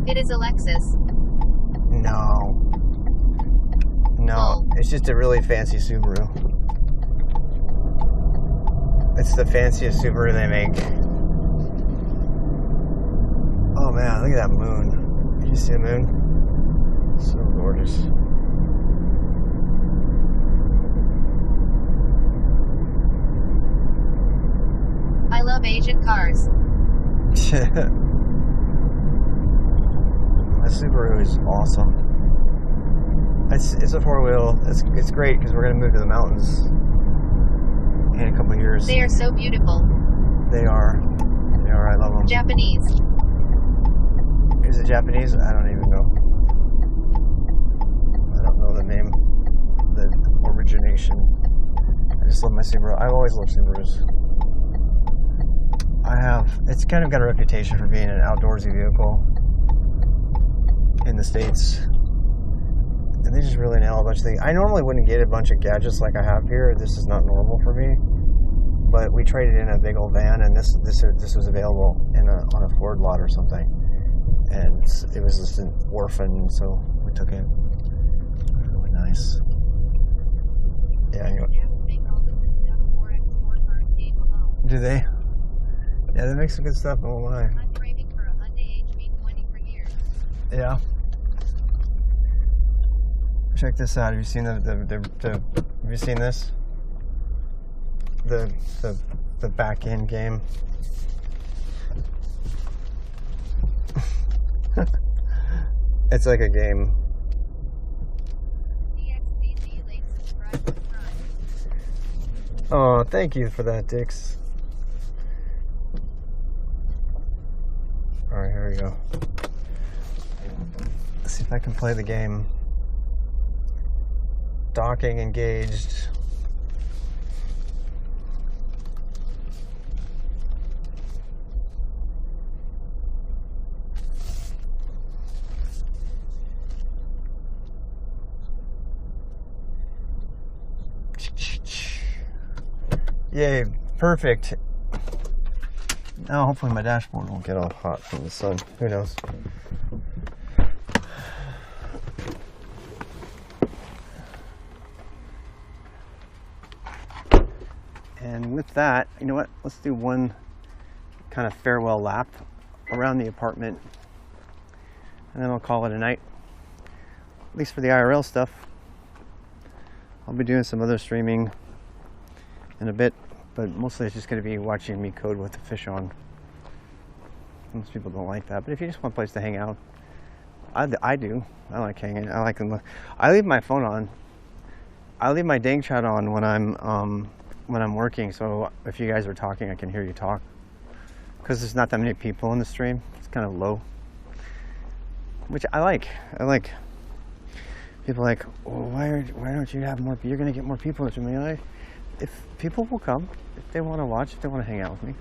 It is a Lexus. No. No, it's just a really fancy Subaru. It's the fanciest Subaru they make. Oh man, look at that moon. Did you see the moon? So gorgeous. I love Asian cars. The Subaru is awesome. It's a 4-wheel. It's great because we're gonna move to the mountains in a couple of years. They are so beautiful. They are. They are. I love them. Japanese. Is it Japanese? I don't even know. I don't know the name, the origination. I just love my Subaru. I've always loved Subarus. It's kind of got a reputation for being an outdoorsy vehicle in the States. And they just really nail a bunch of things. I normally wouldn't get a bunch of gadgets like I have here. This is not normal for me. But we traded in a big old van, and this was available on a Ford lot or something. And it was just an orphan, so we took it. Really nice. Yeah. Do they? Yeah, they make some good stuff. Oh my. I'm craving for a Hyundai HV20 for years. Yeah. Check this out. Have you seen have you seen this? The back end game. It's like a game. Oh, thank you for that, Dix. Alright, here we go. Let's see if I can play the game. Docking engaged. Yay, perfect. Now hopefully my dashboard won't get all hot from the sun. Who knows? And with that, you know what? Let's do one kind of farewell lap around the apartment. And then I'll call it a night. At least for the IRL stuff. I'll be doing some other streaming in a bit, but mostly it's just going to be watching me code with the fish on. Most people don't like that, but if you just want a place to hang out, I do. I like hanging. I like them. I leave my phone on. I leave my dang chat on when I'm working, so if you guys are talking, I can hear you talk. Because there's not that many people in the stream. It's kind of low, which I like. I like. People are like, oh, why don't you have more? You're gonna get more people. I mean, if people will come, if they want to watch, if they want to hang out with me.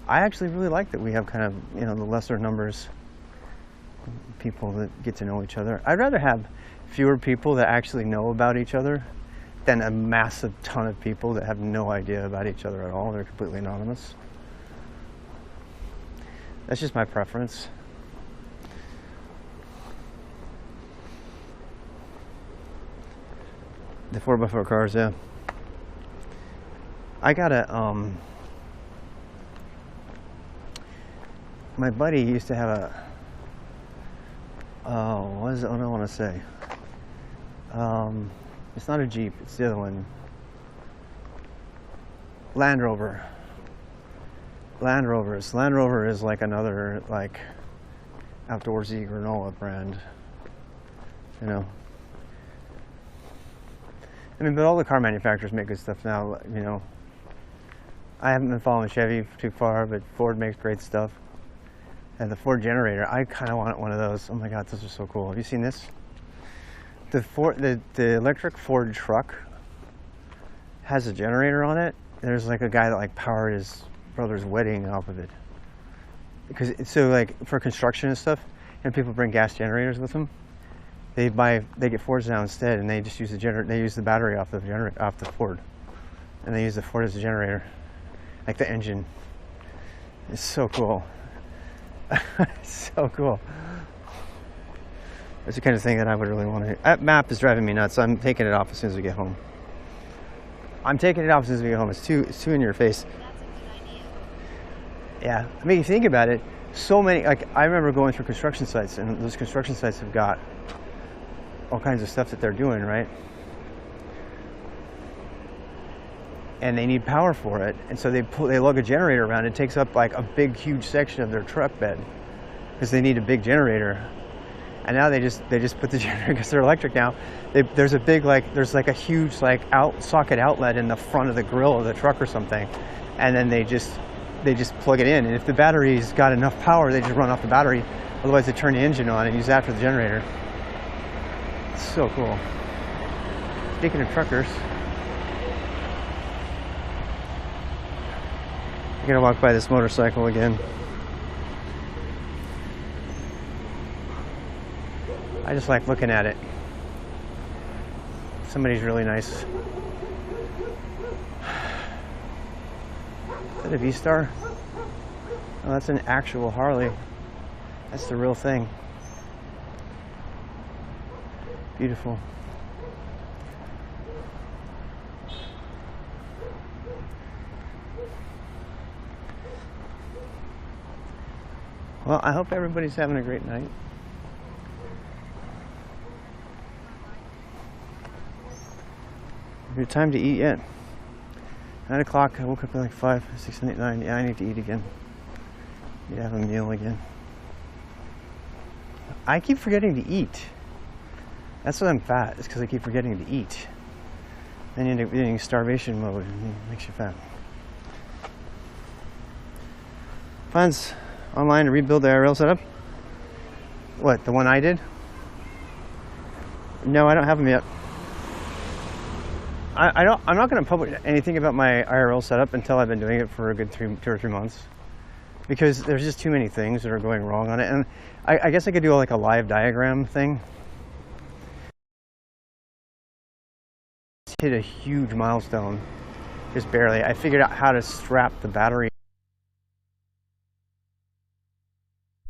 I actually really like that we have kind of, you know, the lesser numbers of people that get to know each other. I'd rather have fewer people that actually know about each other than a massive ton of people that have no idea about each other at all. They're completely anonymous. That's just my preference. The 4x4 cars, yeah. I got a, my buddy used to have a, what is it, what do I want to say? It's not a Jeep, it's the other one. Land Rover. Land Rovers. Land Rover is like another, like, outdoorsy granola brand, you know. I mean, but all the car manufacturers make good stuff now, you know. I haven't been following Chevy too far, but Ford makes great stuff. And the Ford generator, I kind of want one of those. Oh my God, those are so cool. Have you seen this? The electric Ford truck has a generator on it. There's like a guy that like powered his brother's wedding off of it. Because it's so like for construction and stuff, and people bring gas generators with them. They get Fords now instead, and they just use the generator. They use the battery off the Ford, and they use the Ford as a generator, like the engine. It's so cool. It's so cool. That's the kind of thing that I would really want to. That map is driving me nuts. I'm taking it off as soon as we get home. I'm taking it off as soon as we get home. It's too in your face. That's a good idea. Yeah, I mean, if you think about it, so many. Like I remember going through construction sites, and those construction sites have got all kinds of stuff that they're doing, right? And they need power for it, and so they lug a generator around. It takes up like a big, huge section of their truck bed because they need a big generator. And now they just put the generator because they're electric now. There's like a huge like socket outlet in the front of the grill of the truck or something, and then they just plug it in. And if the battery's got enough power, they just run off the battery. Otherwise, they turn the engine on and use that for the generator. It's so cool. Speaking of truckers, I'm gonna walk by this motorcycle again. I just like looking at it. Somebody's really nice. Is that a V-Star? Oh, that's an actual Harley. That's the real thing. Beautiful. Well, I hope everybody's having a great night. Have your time to eat yet? 9 o'clock. I woke up at like 5, 6, 7, 8, 9. Yeah, I need to eat again. Need to have a meal again. I keep forgetting to eat. That's why I'm fat. It's because I keep forgetting to eat. Then you end up getting starvation mode, and it makes you fat. Plans online to rebuild the IRL setup? What, the one I did? No, I don't have them yet. I'm not going to publish anything about my IRL setup until I've been doing it for a good 2 or 3 months, because there's just too many things that are going wrong on it. And I guess I could do like a live diagram thing. Hit a huge milestone, just barely. I figured out how to strap the battery